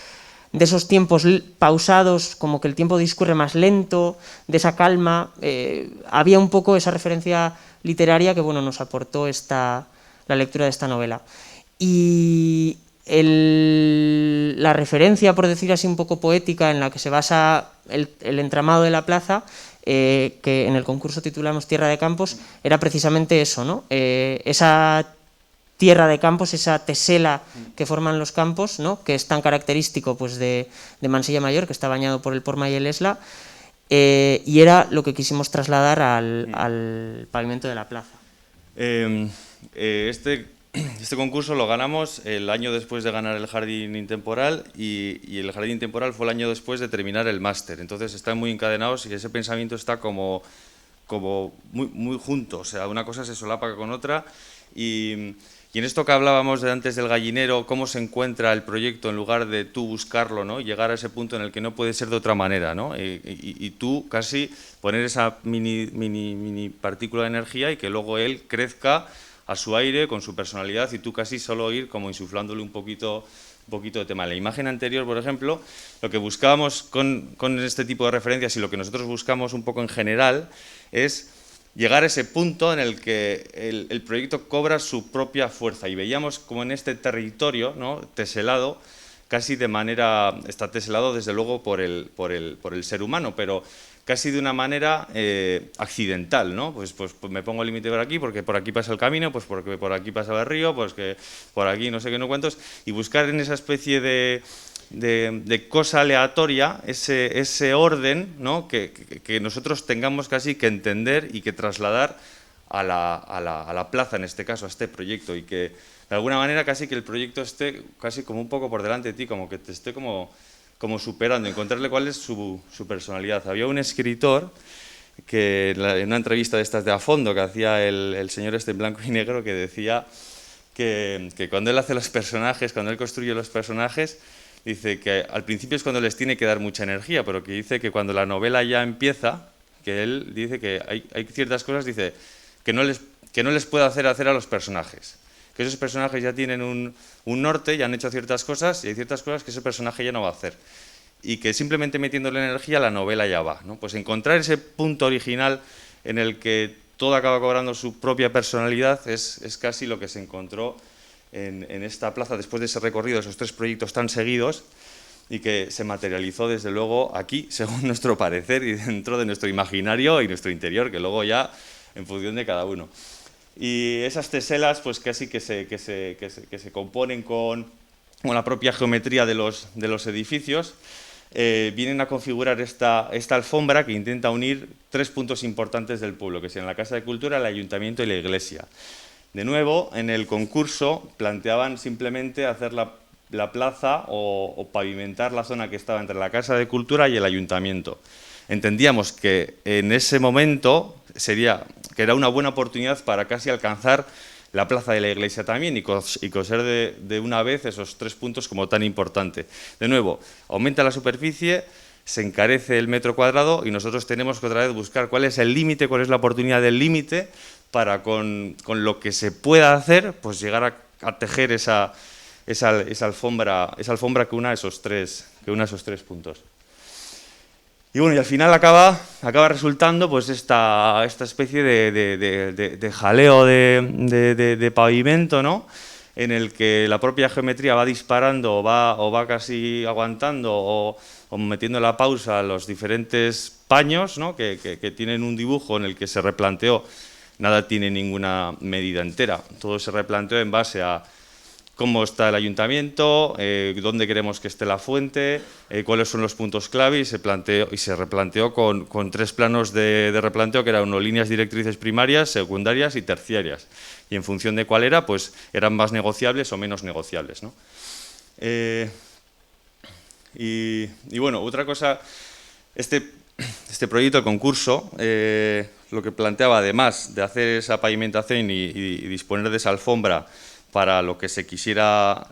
de esos tiempos pausados, como que el tiempo discurre más lento, de esa calma. Había un poco esa referencia literaria que bueno, nos aportó la lectura de esta novela. Y la referencia, por decir así un poco poética, en la que se basa el entramado de la plaza, que en el concurso titulamos Tierra de Campos, era precisamente eso, ¿no? Esa tierra de campos, esa tesela que forman los campos, ¿no? Que es tan característico pues, de Mansilla Mayor, que está bañado por el Porma y el Esla, y era lo que quisimos trasladar al pavimento de la plaza. Este concurso lo ganamos el año después de ganar el Jardín Intemporal y el Jardín Intemporal fue el año después de terminar el máster. Entonces están muy encadenados y ese pensamiento está como muy junto. O sea, una cosa se solapa con otra y en esto que hablábamos de antes del gallinero, cómo se encuentra el proyecto en lugar de tú buscarlo, ¿no? Llegar a ese punto en el que no puede ser de otra manera, ¿no? Y tú casi poner esa mini partícula de energía y que luego él crezca a su aire, con su personalidad, y tú casi solo ir como insuflándole un poquito de tema. En la imagen anterior, por ejemplo, lo que buscábamos con este tipo de referencias y lo que nosotros buscamos un poco en general es llegar a ese punto en el que el proyecto cobra su propia fuerza y veíamos como en este territorio, ¿no? Teselado, casi de manera, está teselado desde luego por el ser humano, pero casi de una manera accidental, ¿no? Pues me pongo el límite por aquí porque por aquí pasa el camino, pues porque por aquí pasa el río, pues que por aquí no sé qué, no cuántos, y buscar en esa especie de cosa aleatoria ese orden, ¿no? que nosotros tengamos casi que entender y que trasladar a la plaza, en este caso, a este proyecto, y que de alguna manera casi que el proyecto esté casi como un poco por delante de ti, como que te esté como superando, encontrarle cuál es su personalidad. Había un escritor que en una entrevista de estas de A Fondo que hacía el señor este en blanco y negro, que decía que cuando él hace los personajes, cuando él construye los personajes, dice que al principio es cuando les tiene que dar mucha energía, pero que dice que cuando la novela ya empieza, que él dice que hay ciertas cosas, dice, que no les puede hacer a los personajes. Que esos personajes ya tienen un norte, ya han hecho ciertas cosas, y hay ciertas cosas que ese personaje ya no va a hacer. Y que simplemente metiéndole energía la novela ya va, ¿no? Pues encontrar ese punto original en el que todo acaba cobrando su propia personalidad es casi lo que se encontró en esta plaza después de ese recorrido, esos 3 proyectos tan seguidos, y que se materializó desde luego aquí, según nuestro parecer, y dentro de nuestro imaginario y nuestro interior, que luego ya en función de cada uno. Y esas teselas pues casi que se componen con la propia geometría de los edificios, vienen a configurar esta alfombra que intenta unir 3 puntos importantes del pueblo, que sean la Casa de Cultura, el Ayuntamiento y la Iglesia. De nuevo, en el concurso planteaban simplemente hacer la plaza o pavimentar la zona que estaba entre la Casa de Cultura y el Ayuntamiento. Entendíamos que en ese momento que era una buena oportunidad para casi alcanzar la plaza de la Iglesia también y coser de una vez esos 3 puntos como tan importante. De nuevo, aumenta la superficie, se encarece el metro cuadrado y nosotros tenemos que otra vez buscar cuál es el límite, cuál es la oportunidad del límite para con lo que se pueda hacer, pues llegar a tejer esa alfombra que una esos 3 puntos. Y bueno, y al final acaba resultando pues esta especie de jaleo de pavimento, ¿no? En el que la propia geometría va disparando o va casi aguantando o metiendo la pausa a los diferentes paños, ¿no? que tienen un dibujo en el que se replanteó, nada tiene ninguna medida entera, todo se replanteó en base a cómo está el ayuntamiento, dónde queremos que esté la fuente, cuáles son los puntos clave, y se replanteó con 3 planos de replanteo, que eran líneas directrices primarias, secundarias y terciarias. Y en función de cuál era, pues eran más negociables o menos negociables, ¿no? Y bueno, otra cosa, este proyecto, el concurso, lo que planteaba, además de hacer esa pavimentación y disponer de esa alfombra para lo que se quisiera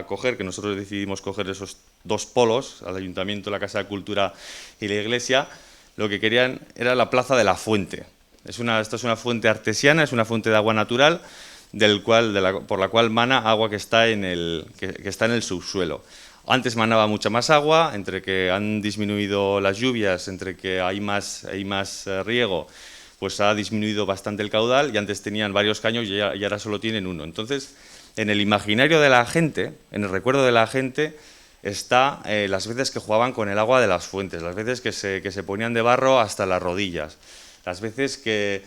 coger, que nosotros decidimos coger esos 2 polos, al Ayuntamiento, la Casa de Cultura y la Iglesia, lo que querían era la Plaza de la Fuente. Esta es una fuente artesiana, es una fuente de agua natural, por la cual mana agua que está en el subsuelo. Antes manaba mucha más agua, entre que han disminuido las lluvias, entre que hay más riego, pues ha disminuido bastante el caudal, y antes tenían varios caños y ahora solo tienen uno. Entonces, en el imaginario de la gente, en el recuerdo de la gente, está las veces que jugaban con el agua de las fuentes, las veces que se ponían de barro hasta las rodillas, las veces que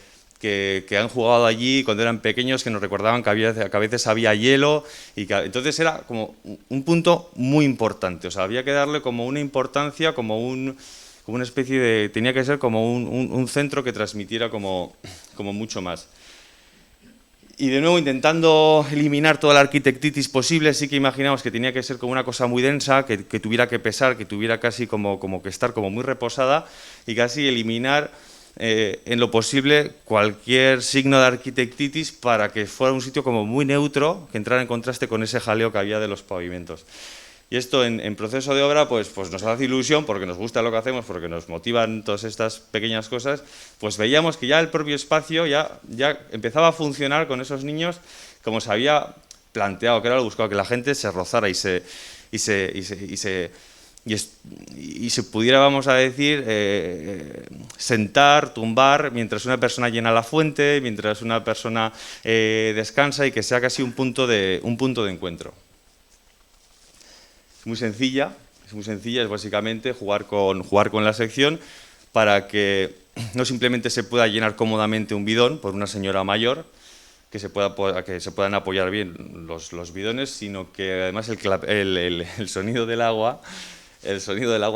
han jugado allí cuando eran pequeños, que nos recordaban que a veces había hielo, entonces era como un punto muy importante, o sea, había que darle como una importancia, como una especie de... tenía que ser como un centro que transmitiera como mucho más. Y de nuevo, intentando eliminar toda la arquitectitis posible, sí que imaginamos que tenía que ser como una cosa muy densa, que tuviera que pesar, que tuviera casi como que estar como muy reposada, y casi eliminar en lo posible cualquier signo de arquitectitis para que fuera un sitio como muy neutro, que entrara en contraste con ese jaleo que había de los pavimentos. Y esto en proceso de obra pues nos hace ilusión, porque nos gusta lo que hacemos, porque nos motivan todas estas pequeñas cosas, pues veíamos que ya el propio espacio ya empezaba a funcionar con esos niños como se había planteado, que era lo buscado, que la gente se rozara y se pudiera, vamos a decir, sentar, tumbar, mientras una persona llena la fuente, mientras una persona descansa, y que sea casi un punto de encuentro. muy sencilla, es básicamente jugar con la sección para que no simplemente se pueda llenar cómodamente un bidón por una señora mayor, que se puedan apoyar bien los bidones, sino que además el sonido del agua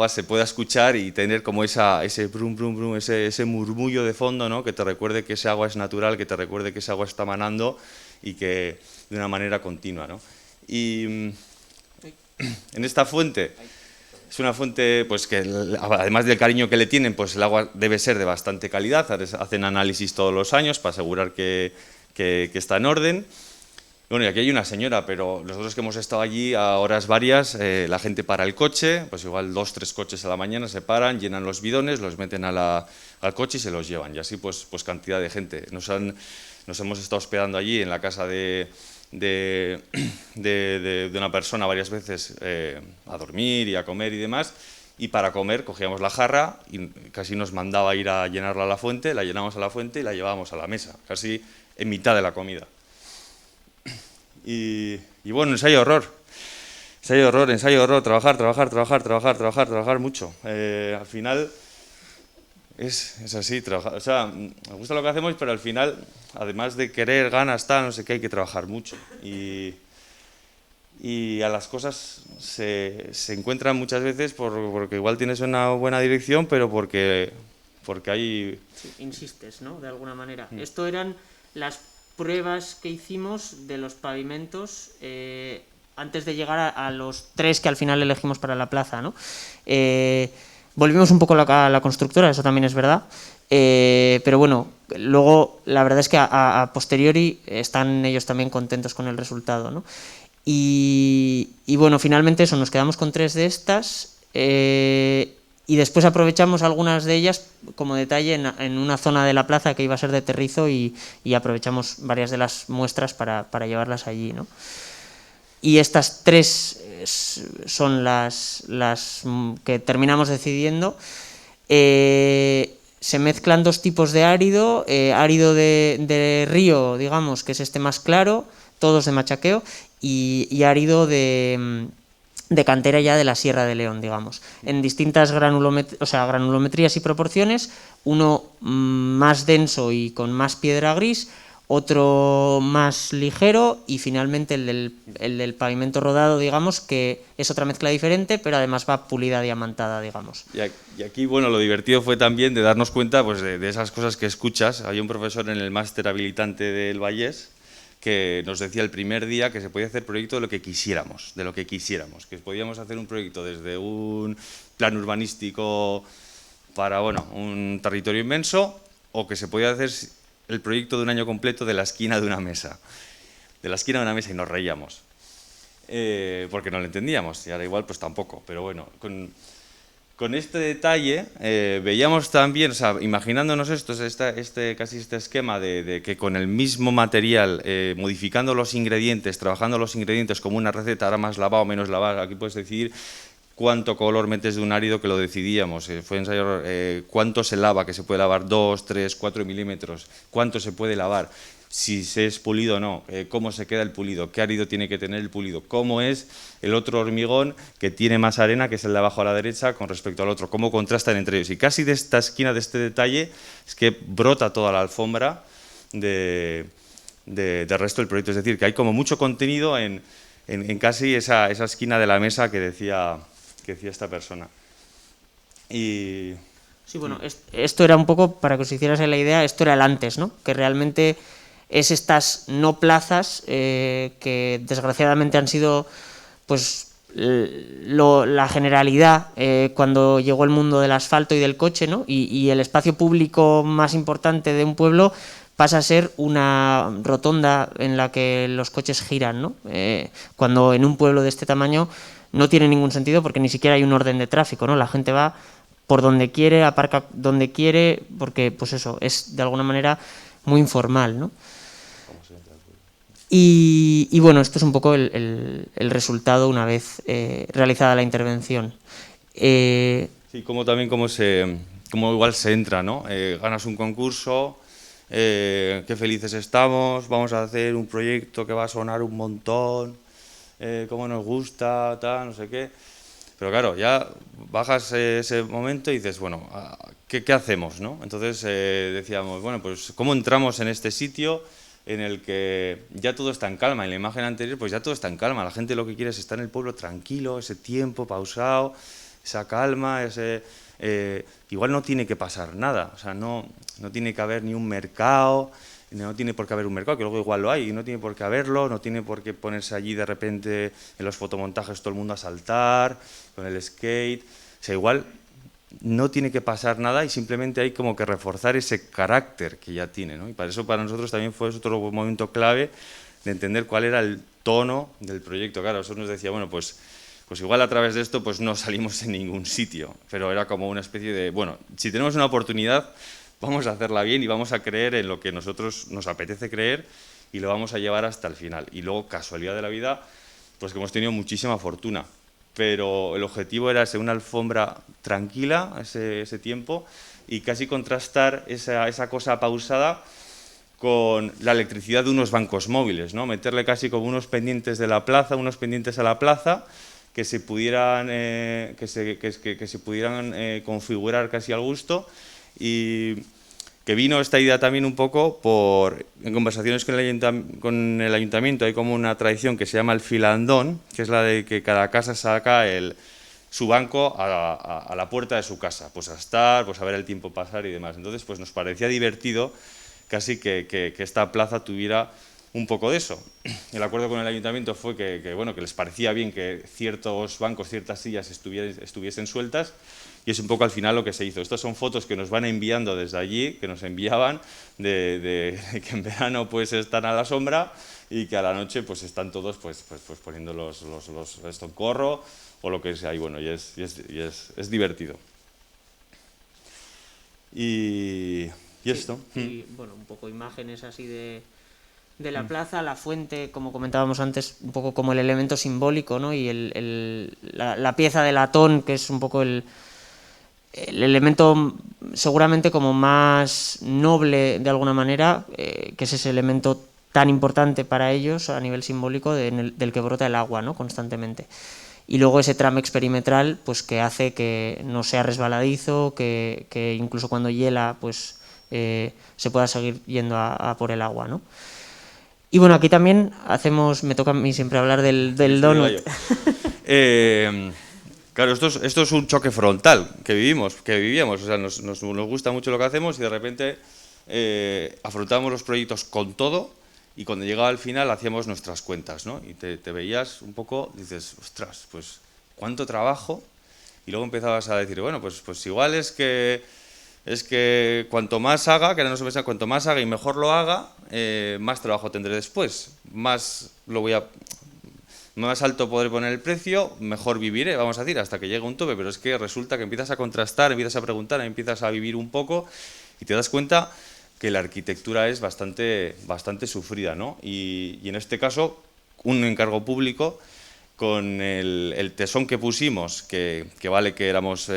se pueda escuchar y tener como ese brum, brum, brum, ese murmullo de fondo, ¿no? Que te recuerde que ese agua es natural, que te recuerde que ese agua está manando y que de una manera continua, ¿no? Y en esta fuente, es una fuente pues que además del cariño que le tienen, pues el agua debe ser de bastante calidad, hacen análisis todos los años para asegurar que está en orden. Bueno, y aquí hay una señora, pero nosotros que hemos estado allí a horas varias, la gente para el coche, pues igual 2 o 3 coches a la mañana se paran, llenan los bidones, los meten al coche y se los llevan, y así pues cantidad de gente. Nos hemos estado hospedando allí en la casa de una persona varias veces a dormir y a comer y demás, y para comer cogíamos la jarra y casi nos mandaba ir a llenarla a la fuente, la llenamos a la fuente y la llevábamos a la mesa, casi en mitad de la comida. Y bueno, ensayo horror, trabajar mucho. Al final es así, trabajar, o sea, me gusta lo que hacemos, pero al final, además de querer, ganas, tal, no sé qué, hay que trabajar mucho. Y a las cosas se encuentran muchas veces porque igual tienes una buena dirección, pero porque hay... Sí, insistes, ¿no? De alguna manera. Esto eran las pruebas que hicimos de los pavimentos antes de llegar a los 3 que al final elegimos para la plaza, ¿no? Volvimos un poco a la constructora, eso también es verdad, pero bueno, luego la verdad es que a posteriori están ellos también contentos con el resultado, ¿no? Y bueno, finalmente eso, nos quedamos con 3 de estas y después aprovechamos algunas de ellas como detalle en una zona de la plaza que iba a ser de terrizo y aprovechamos varias de las muestras para llevarlas allí, ¿no? Y estas 3 son las que terminamos decidiendo. Se mezclan 2 tipos de árido, árido de río, digamos, que es este más claro, todos de machaqueo, y árido de cantera ya de la Sierra de León, digamos, en distintas granulometrías y proporciones, uno más denso y con más piedra gris, otro más ligero y finalmente el del pavimento rodado, digamos, que es otra mezcla diferente, pero además va pulida, diamantada, digamos. Y aquí, bueno, lo divertido fue también de darnos cuenta pues, de esas cosas que escuchas. Había un profesor en el máster habilitante del Vallés que nos decía el primer día que se podía hacer proyecto de lo que quisiéramos, que podíamos hacer un proyecto desde un plan urbanístico para, bueno, un territorio inmenso, o que se podía hacer el proyecto de un año completo de la esquina de una mesa. Y nos reíamos, porque no lo entendíamos, y ahora igual pues tampoco, pero bueno, con este detalle veíamos también, o sea, imaginándonos esto, casi este esquema de que con el mismo material, modificando los ingredientes, trabajando los ingredientes como una receta, ahora más lavado, menos lavado, aquí puedes decidir cuánto color metes de un árido, que lo decidíamos, fue ensayo, cuánto se lava, que se puede lavar 2, 3, 4 milímetros, cuánto se puede lavar, si se es pulido o no, cómo se queda el pulido, qué árido tiene que tener el pulido, cómo es el otro hormigón que tiene más arena, que es el de abajo a la derecha, con respecto al otro, cómo contrastan entre ellos. Y casi de esta esquina, de este detalle, es que brota toda la alfombra del resto del proyecto. Es decir, que hay como mucho contenido en casi esa esquina de la mesa que decía esta persona. Y... Sí, bueno, esto era un poco, para que os hicieras la idea, esto era el antes, ¿no? Que realmente es estas no plazas que desgraciadamente han sido pues la generalidad cuando llegó el mundo del asfalto y del coche, ¿no? Y el espacio público más importante de un pueblo pasa a ser una rotonda en la que los coches giran, ¿no? Cuando en un pueblo de este tamaño no tiene ningún sentido porque ni siquiera hay un orden de tráfico, ¿no? La gente va por donde quiere, aparca donde quiere, porque pues eso, es de alguna manera muy informal, ¿no? Y bueno, esto es un poco el resultado una vez realizada la intervención. Sí, como también como igual se entra, ¿no? Ganas un concurso, qué felices estamos, vamos a hacer un proyecto que va a sonar un montón, cómo nos gusta, tal, no sé qué. Pero claro, ya bajas ese momento y dices, bueno, ¿qué hacemos, no? Entonces decíamos, bueno, pues ¿cómo entramos en este sitio en el que ya todo está en calma? En la imagen anterior, pues ya todo está en calma. La gente lo que quiere es estar en el pueblo tranquilo, ese tiempo pausado, esa calma, igual no tiene que pasar nada, o sea, no tiene que haber ni un mercado, no tiene por qué haber un mercado, que luego igual lo hay, y no tiene por qué haberlo, no tiene por qué ponerse allí de repente en los fotomontajes todo el mundo a saltar, con el skate, o sea, igual no tiene que pasar nada y simplemente hay como que reforzar ese carácter que ya tiene, ¿no? Y para eso para nosotros también fue otro momento clave de entender cuál era el tono del proyecto. Claro, eso nos decía, bueno, pues igual a través de esto pues no salimos en ningún sitio, pero era como una especie de, bueno, si tenemos una oportunidad, vamos a hacerla bien y vamos a creer en lo que nosotros nos apetece creer y lo vamos a llevar hasta el final. Y luego, casualidad de la vida, pues que hemos tenido muchísima fortuna, pero el objetivo era ser una alfombra tranquila ese tiempo y casi contrastar esa cosa pausada con la electricidad de unos bancos móviles, ¿no? Meterle casi como unos pendientes de la plaza, unos pendientes a la plaza, que se pudieran, configurar casi al gusto, y que vino esta idea también un poco en conversaciones con el ayuntamiento. Hay como una tradición que se llama el filandón, que es la de que cada casa saca su banco a la puerta de su casa, pues a estar, pues a ver el tiempo pasar y demás. Entonces pues nos parecía divertido casi que esta plaza tuviera un poco de eso. El acuerdo con el ayuntamiento fue que les parecía bien que ciertos bancos, ciertas sillas estuviesen sueltas, y es un poco al final lo que se hizo. Estas son fotos que nos van enviando desde allí, que nos enviaban, de que en verano pues están a la sombra y que a la noche pues están todos pues poniendo esto en corro o lo que sea, y bueno, y es divertido. Y esto. Y bueno, un poco imágenes así de la plaza, la fuente, como comentábamos antes, un poco como el elemento simbólico, ¿no? Y la pieza de latón, que es un poco el elemento seguramente como más noble de alguna manera, que es ese elemento tan importante para ellos a nivel simbólico del que brota el agua, ¿no? Constantemente. Y luego ese tramex perimetral, pues que hace que no sea resbaladizo, que incluso cuando hiela pues se pueda seguir yendo a por el agua, ¿no? Y bueno, aquí también me toca a mí siempre hablar del donut. Claro, esto es un choque frontal que vivíamos, o sea, nos gusta mucho lo que hacemos y de repente afrontamos los proyectos con todo, y cuando llegaba al final hacíamos nuestras cuentas, ¿no? Y te veías un poco, dices, ostras, pues cuánto trabajo, y luego empezabas a decir, bueno, pues igual es que cuanto más haga, que ahora no se piensa, cuanto más haga y mejor lo haga, más trabajo tendré después, más alto podré poner el precio, mejor viviré, vamos a decir, hasta que llegue un tope. Pero es que resulta que empiezas a contrastar, empiezas a preguntar, empiezas a vivir un poco y te das cuenta que la arquitectura es bastante sufrida, ¿no? Y en este caso, un encargo público, con el tesón que pusimos, que vale que éramos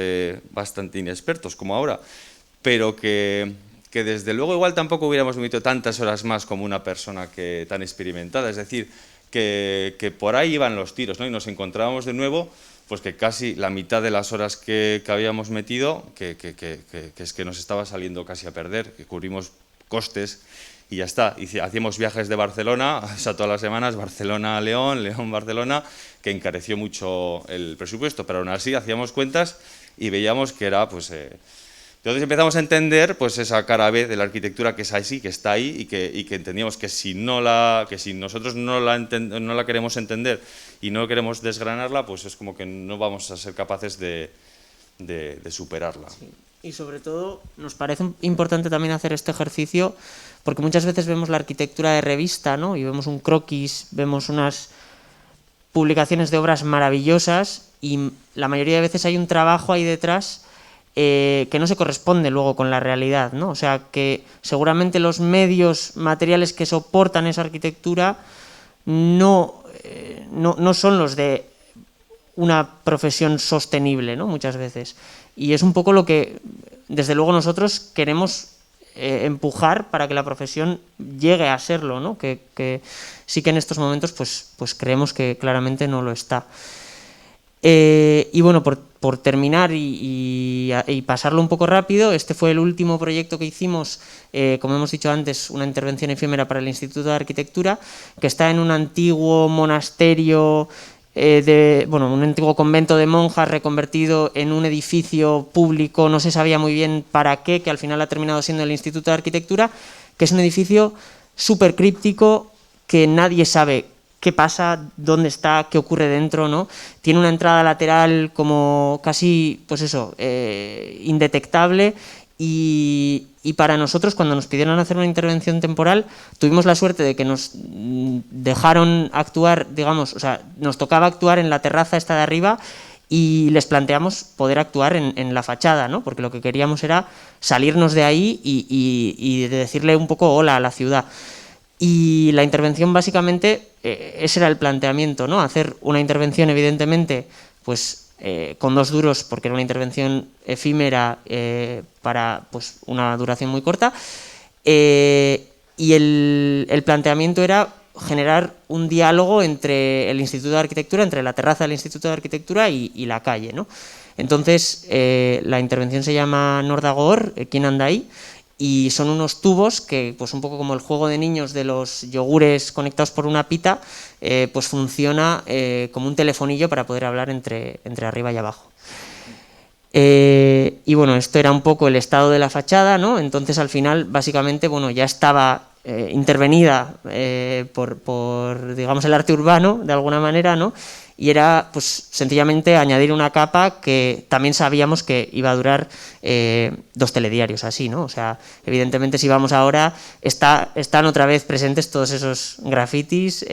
bastante inexpertos como ahora, pero que desde luego igual tampoco hubiéramos metido tantas horas más como una persona tan experimentada. Es decir, que por ahí iban los tiros, ¿no? Y nos encontrábamos de nuevo pues que casi la mitad de las horas que habíamos metido, que es que nos estaba saliendo casi a perder, que cubrimos costes y ya está. Y hacíamos viajes de Barcelona, o sea, todas las semanas, Barcelona-León, León-Barcelona, que encareció mucho el presupuesto, pero aún así hacíamos cuentas y veíamos que era pues... Entonces empezamos a entender pues esa cara B de la arquitectura, que es así, que está ahí, y que entendíamos que si nosotros no la queremos entender y no queremos desgranarla, pues es como que no vamos a ser capaces de superarla. Sí. Y sobre todo nos parece importante también hacer este ejercicio, porque muchas veces vemos la arquitectura de revista, ¿no? Y vemos un croquis, vemos unas publicaciones de obras maravillosas, y la mayoría de veces hay un trabajo ahí detrás que no se corresponde luego con la realidad, ¿no? O sea, que seguramente los medios materiales que soportan esa arquitectura no son los de una profesión sostenible, ¿no? Muchas veces. Y es un poco lo que, desde luego, nosotros queremos empujar para que la profesión llegue a serlo, ¿no? Que sí que en estos momentos pues creemos que claramente no lo está. Y bueno, por terminar y pasarlo un poco rápido, este fue el último proyecto que hicimos, como hemos dicho antes, una intervención efímera para el Instituto de Arquitectura, que está en un antiguo monasterio, un antiguo convento de monjas reconvertido en un edificio público, no se sabía muy bien para qué, que al final ha terminado siendo el Instituto de Arquitectura, que es un edificio súper críptico, que nadie sabe qué pasa, dónde está, qué ocurre dentro, ¿no? Tiene una entrada lateral como casi, pues eso, indetectable, y para nosotros, cuando nos pidieron hacer una intervención temporal, tuvimos la suerte de que nos dejaron actuar, digamos, o sea, nos tocaba actuar en la terraza esta de arriba, y les planteamos poder actuar en la fachada, ¿no? Porque lo que queríamos era salirnos de ahí y decirle un poco hola a la ciudad. Y la intervención, básicamente, ese era el planteamiento, ¿no? Hacer una intervención, evidentemente, pues con 2 duros, porque era una intervención efímera para pues, una duración muy corta, y el planteamiento era generar un diálogo entre el Instituto de Arquitectura, entre la terraza del Instituto de Arquitectura y la calle, ¿no? Entonces, la intervención se llama Nordagor, ¿quién anda ahí? Y son unos tubos que, pues un poco como el juego de niños de los yogures conectados por una pita, pues funciona como un telefonillo para poder hablar entre arriba y abajo. Y bueno, esto era un poco el estado de la fachada, ¿no? Entonces al final, básicamente, bueno, ya estaba intervenida por, digamos, el arte urbano, de alguna manera, ¿no? Y era, pues, sencillamente añadir una capa que también sabíamos que iba a durar 2 telediarios, así, ¿no? O sea, evidentemente, si vamos ahora, están otra vez presentes todos esos grafitis,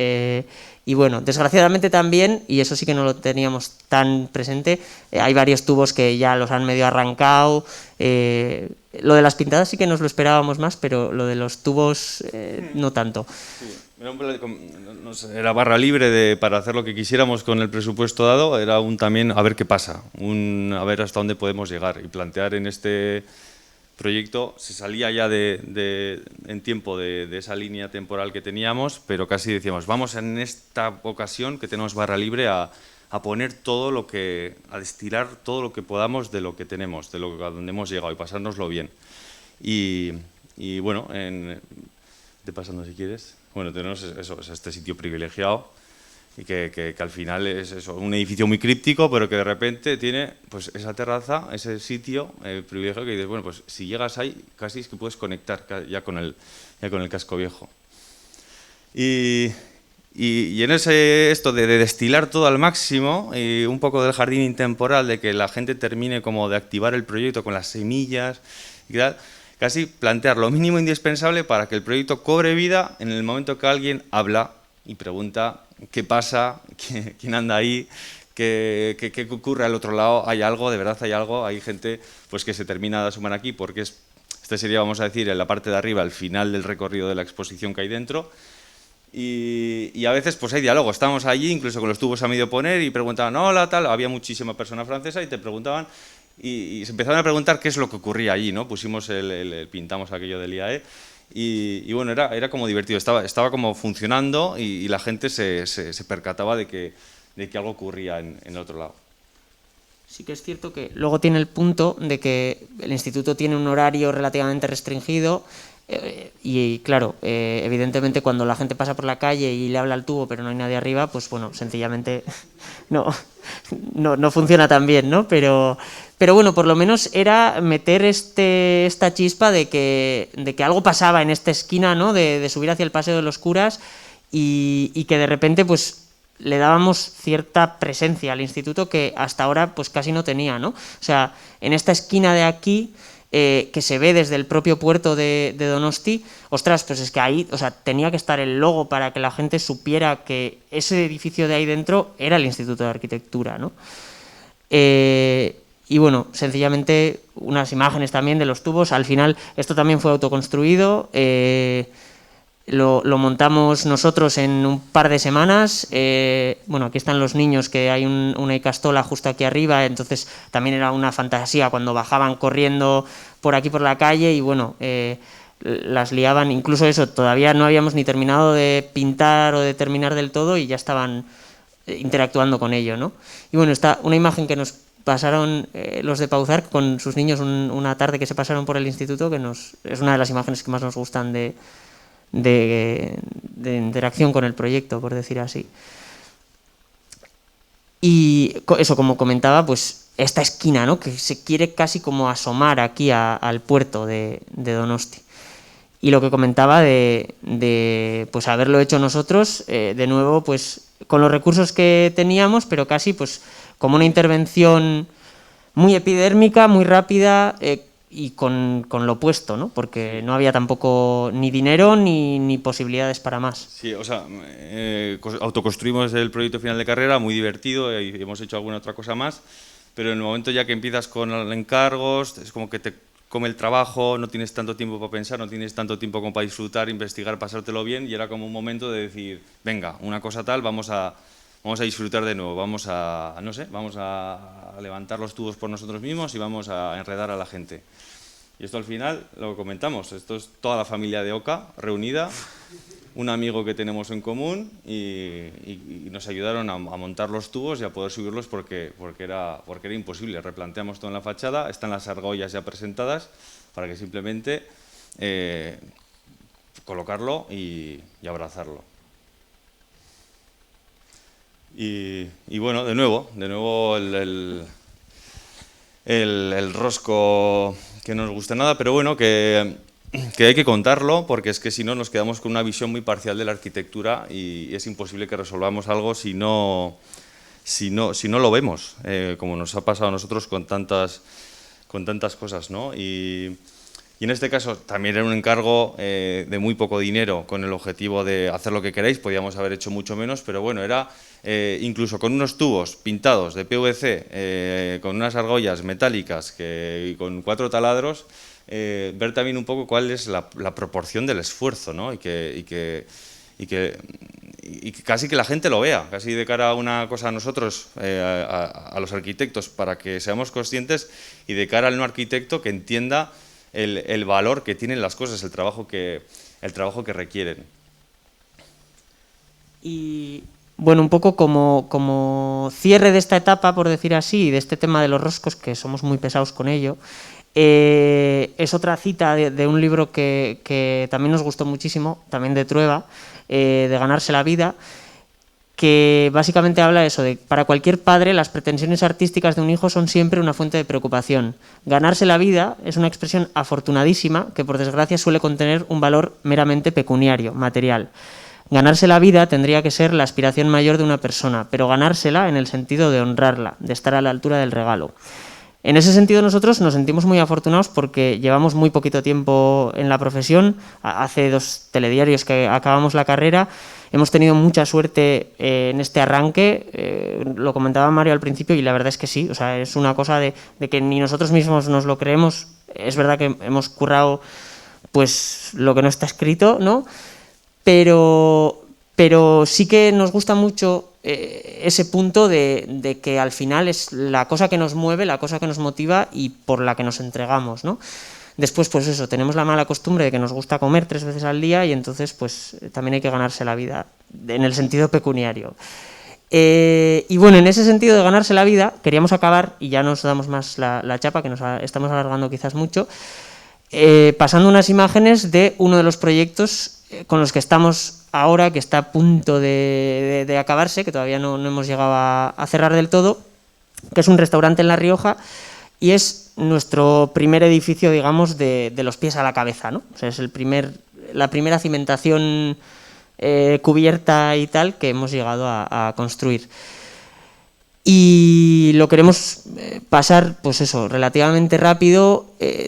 y bueno, desgraciadamente también, y eso sí que no lo teníamos tan presente, hay varios tubos que ya los han medio arrancado. Lo de las pintadas sí que nos lo esperábamos más, pero lo de los tubos no tanto. Sí. Era barra libre para hacer lo que quisiéramos con el presupuesto dado, era también a ver qué pasa, a ver hasta dónde podemos llegar y plantear en este proyecto. Se salía ya en tiempo de esa línea temporal que teníamos, pero casi decíamos, vamos en esta ocasión que tenemos barra libre a poner todo a destilar todo lo que podamos de lo que tenemos, a donde hemos llegado y pasárnoslo bien. Y bueno, te pasando si quieres. Bueno, tenemos este sitio privilegiado y que al final es eso, un edificio muy críptico, pero que de repente tiene pues esa terraza, ese sitio privilegiado que dices, bueno, pues si llegas ahí casi es que puedes conectar ya con el casco viejo. Y en esto de destilar todo al máximo, y un poco del jardín intemporal, de que la gente termine como de activar el proyecto con las semillas y tal, casi plantear lo mínimo indispensable para que el proyecto cobre vida en el momento que alguien habla y pregunta qué pasa, quién anda ahí, qué ocurre al otro lado, hay algo, de verdad hay algo, hay gente pues que se termina de asomar aquí, porque este sería, vamos a decir, en la parte de arriba, el final del recorrido de la exposición que hay dentro. Y a veces pues hay diálogo, estábamos allí incluso con los tubos a medio poner y preguntaban hola, tal, había muchísima persona francesa y te preguntaban y se empezaron a preguntar qué es lo que ocurría allí, ¿no? Pintamos aquello del IAE y bueno, era como divertido, estaba como funcionando y la gente se percataba de que algo ocurría en el otro lado. Sí que es cierto que luego tiene el punto de que el instituto tiene un horario relativamente restringido. Y claro, evidentemente cuando la gente pasa por la calle y le habla al tubo pero no hay nadie arriba, pues bueno, sencillamente no funciona tan bien, ¿no? Pero bueno, por lo menos era meter esta chispa de que algo pasaba en esta esquina, ¿no? De subir hacia el Paseo de los Curas y que de repente pues le dábamos cierta presencia al instituto que hasta ahora pues casi no tenía, ¿no? O sea, en esta esquina de aquí, que se ve desde el propio puerto de Donosti, ostras, pues es que ahí, o sea, tenía que estar el logo para que la gente supiera que ese edificio de ahí dentro era el Instituto de Arquitectura, ¿no? Y bueno, sencillamente unas imágenes también de los tubos. Al final esto también fue autoconstruido. lo montamos nosotros en un par de semanas. Bueno, aquí están los niños, que hay una icastola justo aquí arriba, entonces también era una fantasía cuando bajaban corriendo por aquí por la calle y bueno, las liaban, incluso eso, todavía no habíamos ni terminado de pintar o de terminar del todo y ya estaban interactuando con ello, ¿no? Y bueno, está una imagen que nos pasaron los de Pauzar con sus niños una tarde que se pasaron por el instituto, que es una de las imágenes que más nos gustan de interacción con el proyecto, por decir así. Y eso, como comentaba, pues esta esquina, ¿no?, que se quiere casi como asomar aquí al puerto de Donosti. Y lo que comentaba de pues haberlo hecho nosotros, de nuevo, pues con los recursos que teníamos, pero casi pues como una intervención muy epidérmica, muy rápida, y con lo opuesto, ¿no? Porque no había tampoco ni dinero ni posibilidades para más. Sí, o sea, autoconstruimos el proyecto final de carrera, muy divertido, y hemos hecho alguna otra cosa más, pero en el momento ya que empiezas con encargos, es como que te come el trabajo, no tienes tanto tiempo para pensar, no tienes tanto tiempo como para disfrutar, investigar, pasártelo bien, y era como un momento de decir, venga, una cosa tal, vamos a disfrutar de nuevo, vamos a, no sé, vamos a levantar los tubos por nosotros mismos y vamos a enredar a la gente. Y esto al final lo comentamos, esto es toda la familia de Oca reunida, un amigo que tenemos en común y nos ayudaron a montar los tubos y a poder subirlos porque era imposible. Replanteamos todo en la fachada, están las argollas ya presentadas para que simplemente colocarlo y abrazarlo. Y bueno, de nuevo el rosco que no nos gusta nada, pero bueno, que hay que contarlo, porque es que si no nos quedamos con una visión muy parcial de la arquitectura y es imposible que resolvamos algo si no lo vemos, como nos ha pasado a nosotros con tantas cosas, ¿no? Y en este caso también era un encargo de muy poco dinero, con el objetivo de hacer lo que queráis, podíamos haber hecho mucho menos, pero bueno, era incluso con unos tubos pintados de PVC, con unas argollas metálicas y con 4 taladros, ver también un poco cuál es la proporción del esfuerzo, ¿no? Y que casi que la gente lo vea, casi de cara a una cosa a nosotros, a los arquitectos, para que seamos conscientes, y de cara al no arquitecto que entienda el valor que tienen las cosas, el trabajo que requieren. Y bueno, un poco como cierre de esta etapa, por decir así, y de este tema de los roscos, que somos muy pesados con ello, es otra cita de un libro que también nos gustó muchísimo, también de Trueba, de Ganarse la vida, que básicamente habla de eso, de para cualquier padre las pretensiones artísticas de un hijo son siempre una fuente de preocupación. Ganarse la vida es una expresión afortunadísima que por desgracia suele contener un valor meramente pecuniario, material. Ganarse la vida tendría que ser la aspiración mayor de una persona, pero ganársela en el sentido de honrarla, de estar a la altura del regalo. En ese sentido nosotros nos sentimos muy afortunados porque llevamos muy poquito tiempo en la profesión, hace 2 telediarios que acabamos la carrera, hemos tenido mucha suerte en este arranque, lo comentaba Mario al principio y la verdad es que sí, o sea, es una cosa de que ni nosotros mismos nos lo creemos, es verdad que hemos currado pues lo que no está escrito, ¿no? Pero sí que nos gusta mucho ese punto de que al final es la cosa que nos mueve, la cosa que nos motiva y por la que nos entregamos, ¿no? Después, pues eso, tenemos la mala costumbre de que nos gusta comer 3 veces al día y entonces pues también hay que ganarse la vida, en el sentido pecuniario. Y bueno, en ese sentido de ganarse la vida, queríamos acabar, y ya nos damos más la chapa, que estamos alargando quizás mucho, pasando unas imágenes de uno de los proyectos con los que estamos ahora, que está a punto de acabarse, que todavía no hemos llegado a cerrar del todo, que es un restaurante en La Rioja y es nuestro primer edificio, digamos, de los pies a la cabeza, ¿no? O sea, es la primera cimentación cubierta y tal que hemos llegado a construir. Y lo queremos pasar, pues eso, relativamente rápido.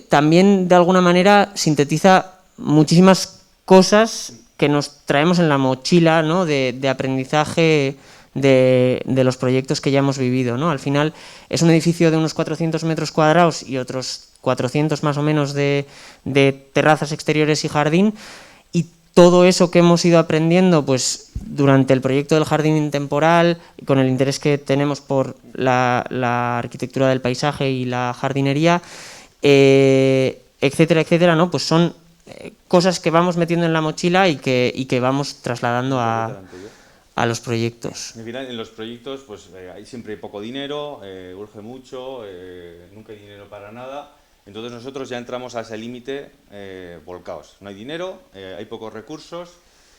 También, de alguna manera, sintetiza muchísimas cosas que nos traemos en la mochila, ¿no?, de aprendizaje de los proyectos que ya hemos vivido, ¿no? Al final es un edificio de unos 400 metros cuadrados y otros 400 más o menos de terrazas exteriores y jardín, y todo eso que hemos ido aprendiendo pues, durante el proyecto del jardín intemporal, con el interés que tenemos por la arquitectura del paisaje y la jardinería, etcétera, etcétera, ¿no? Pues son cosas que vamos metiendo en la mochila y que vamos trasladando a los proyectos. Al final, en los proyectos pues hay siempre poco dinero, urge mucho, nunca hay dinero para nada. Entonces nosotros ya entramos a ese límite volcaos. No hay dinero, hay pocos recursos,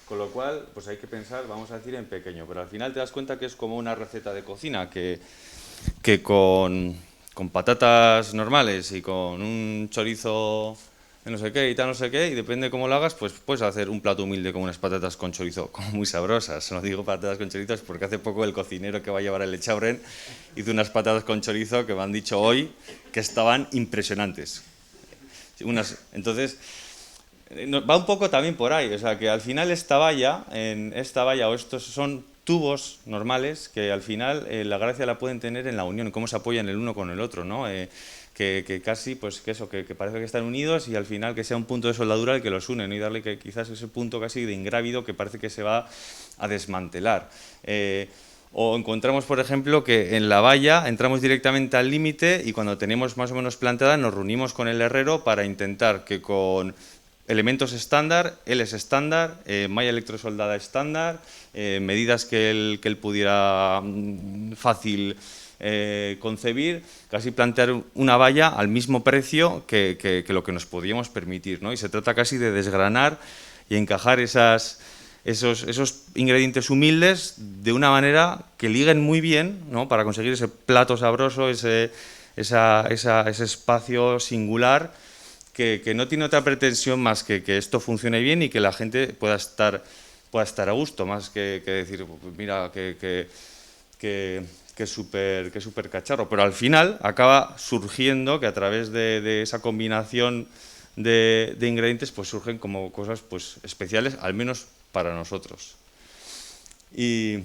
con lo cual pues hay que pensar, vamos a decir, en pequeño. Pero al final te das cuenta que es como una receta de cocina, que con patatas normales y con un chorizo de no sé qué y tal, no sé qué, y depende cómo lo hagas, pues puedes hacer un plato humilde con unas patatas con chorizo, como muy sabrosas. No digo patatas con chorizo porque hace poco el cocinero que va a llevar el Echaurren hizo unas patatas con chorizo que me han dicho hoy que estaban impresionantes. Entonces, va un poco también por ahí, o sea, que al final esta valla o estos son tubos normales que al final la gracia la pueden tener en la unión, cómo se apoyan el uno con el otro, ¿no? Que casi, pues que parece que están unidos y al final que sea un punto de soldadura el que los une, ¿no? Y darle que quizás ese punto casi de ingrávido que parece que se va a desmantelar. O encontramos, por ejemplo, que en la valla entramos directamente al límite y cuando tenemos más o menos planteada nos reunimos con el herrero para intentar que con elementos estándar, él es estándar, malla electrosoldada estándar, medidas que él pudiera fácil concebir, casi plantear una valla al mismo precio que lo que nos podíamos permitir, ¿no? Y se trata casi de desgranar y encajar esos ingredientes humildes de una manera que liguen muy bien, ¿no? Para conseguir ese plato sabroso, ese espacio singular que no tiene otra pretensión más que esto funcione bien y que la gente pueda estar a gusto, más que decir, pues mira, que es súper cacharro. Pero al final acaba surgiendo que a través de esa combinación de ingredientes pues surgen como cosas pues especiales, al menos para nosotros. Y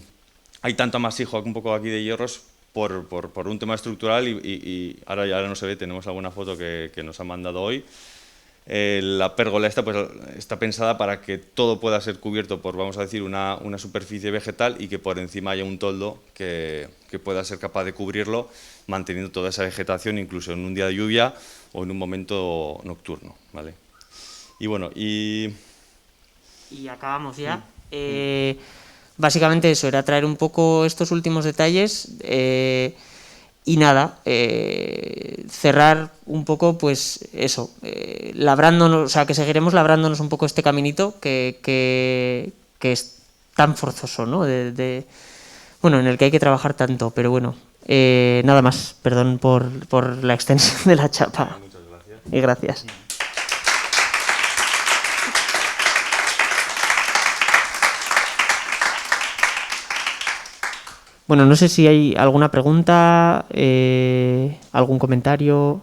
hay tanto amasijo un poco aquí de hierros por un tema estructural y ahora no se ve, tenemos alguna foto que nos han mandado hoy. La pérgola esta pues está pensada para que todo pueda ser cubierto por, vamos a decir, una superficie vegetal y que por encima haya un toldo que pueda ser capaz de cubrirlo, manteniendo toda esa vegetación incluso en un día de lluvia o en un momento nocturno, ¿vale? Y bueno, y acabamos ya. Básicamente eso, era traer un poco estos últimos detalles y nada, cerrar un poco pues eso, labrándonos, o sea, que seguiremos labrándonos un poco este caminito que es tan forzoso, ¿no? Bueno, en el que hay que trabajar tanto, pero bueno, nada más, perdón por la extensión de la chapa. muchas gracias. Y gracias. Bueno, no sé si hay alguna pregunta, algún comentario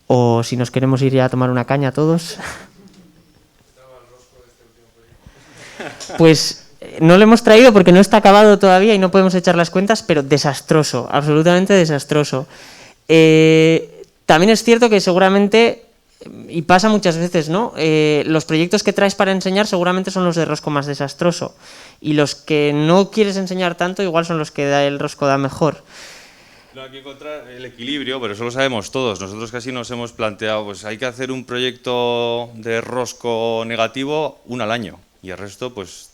o si nos queremos ir ya a tomar una caña todos. Pues no lo hemos traído porque no está acabado todavía y no podemos echar las cuentas, pero desastroso, absolutamente desastroso. También es cierto que seguramente, y pasa muchas veces, ¿no? Los proyectos que traes para enseñar seguramente son los de rosco más desastroso. Y los que no quieres enseñar tanto igual son los que el rosco da mejor. No, hay que encontrar el equilibrio, pero eso lo sabemos todos. Nosotros casi nos hemos planteado, pues hay que hacer un proyecto de rosco negativo al año y el resto pues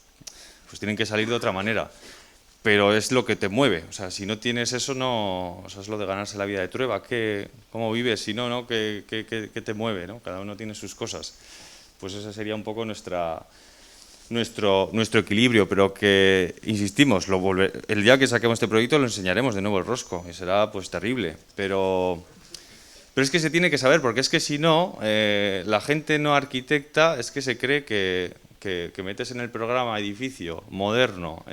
tienen que salir de otra manera. Pero es lo que te mueve, o sea, si no tienes eso, no, o sea, es lo de ganarse la vida de Trueba. ¿Cómo vives? Si no, ¿qué te mueve? ¿No? Cada uno tiene sus cosas. Pues ese sería un poco nuestro equilibrio, pero que, insistimos, el día que saquemos este proyecto lo enseñaremos de nuevo el rosco y será pues terrible, pero es que se tiene que saber, porque es que si no, la gente no arquitecta es que se cree que metes en el programa edificio moderno,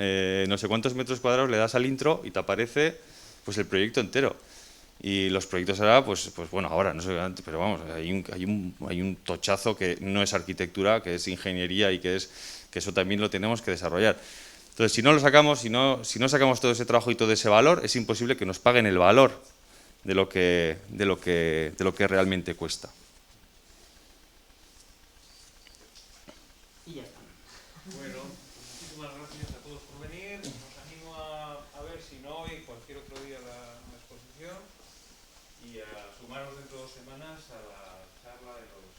no sé cuántos metros cuadrados le das al intro y te aparece pues el proyecto entero. Y los proyectos ahora, pues bueno, ahora no sé, pero vamos, hay un tochazo que no es arquitectura, que es ingeniería y que eso también lo tenemos que desarrollar. Entonces, si no lo sacamos, si no sacamos todo ese trabajo y todo ese valor, es imposible que nos paguen el valor de lo que realmente cuesta. Y ya está. Bueno, muchísimas gracias a todos por venir. Os animo a ver, si no hoy, cualquier otro día la exposición y a sumaros dentro de 2 semanas a la charla de los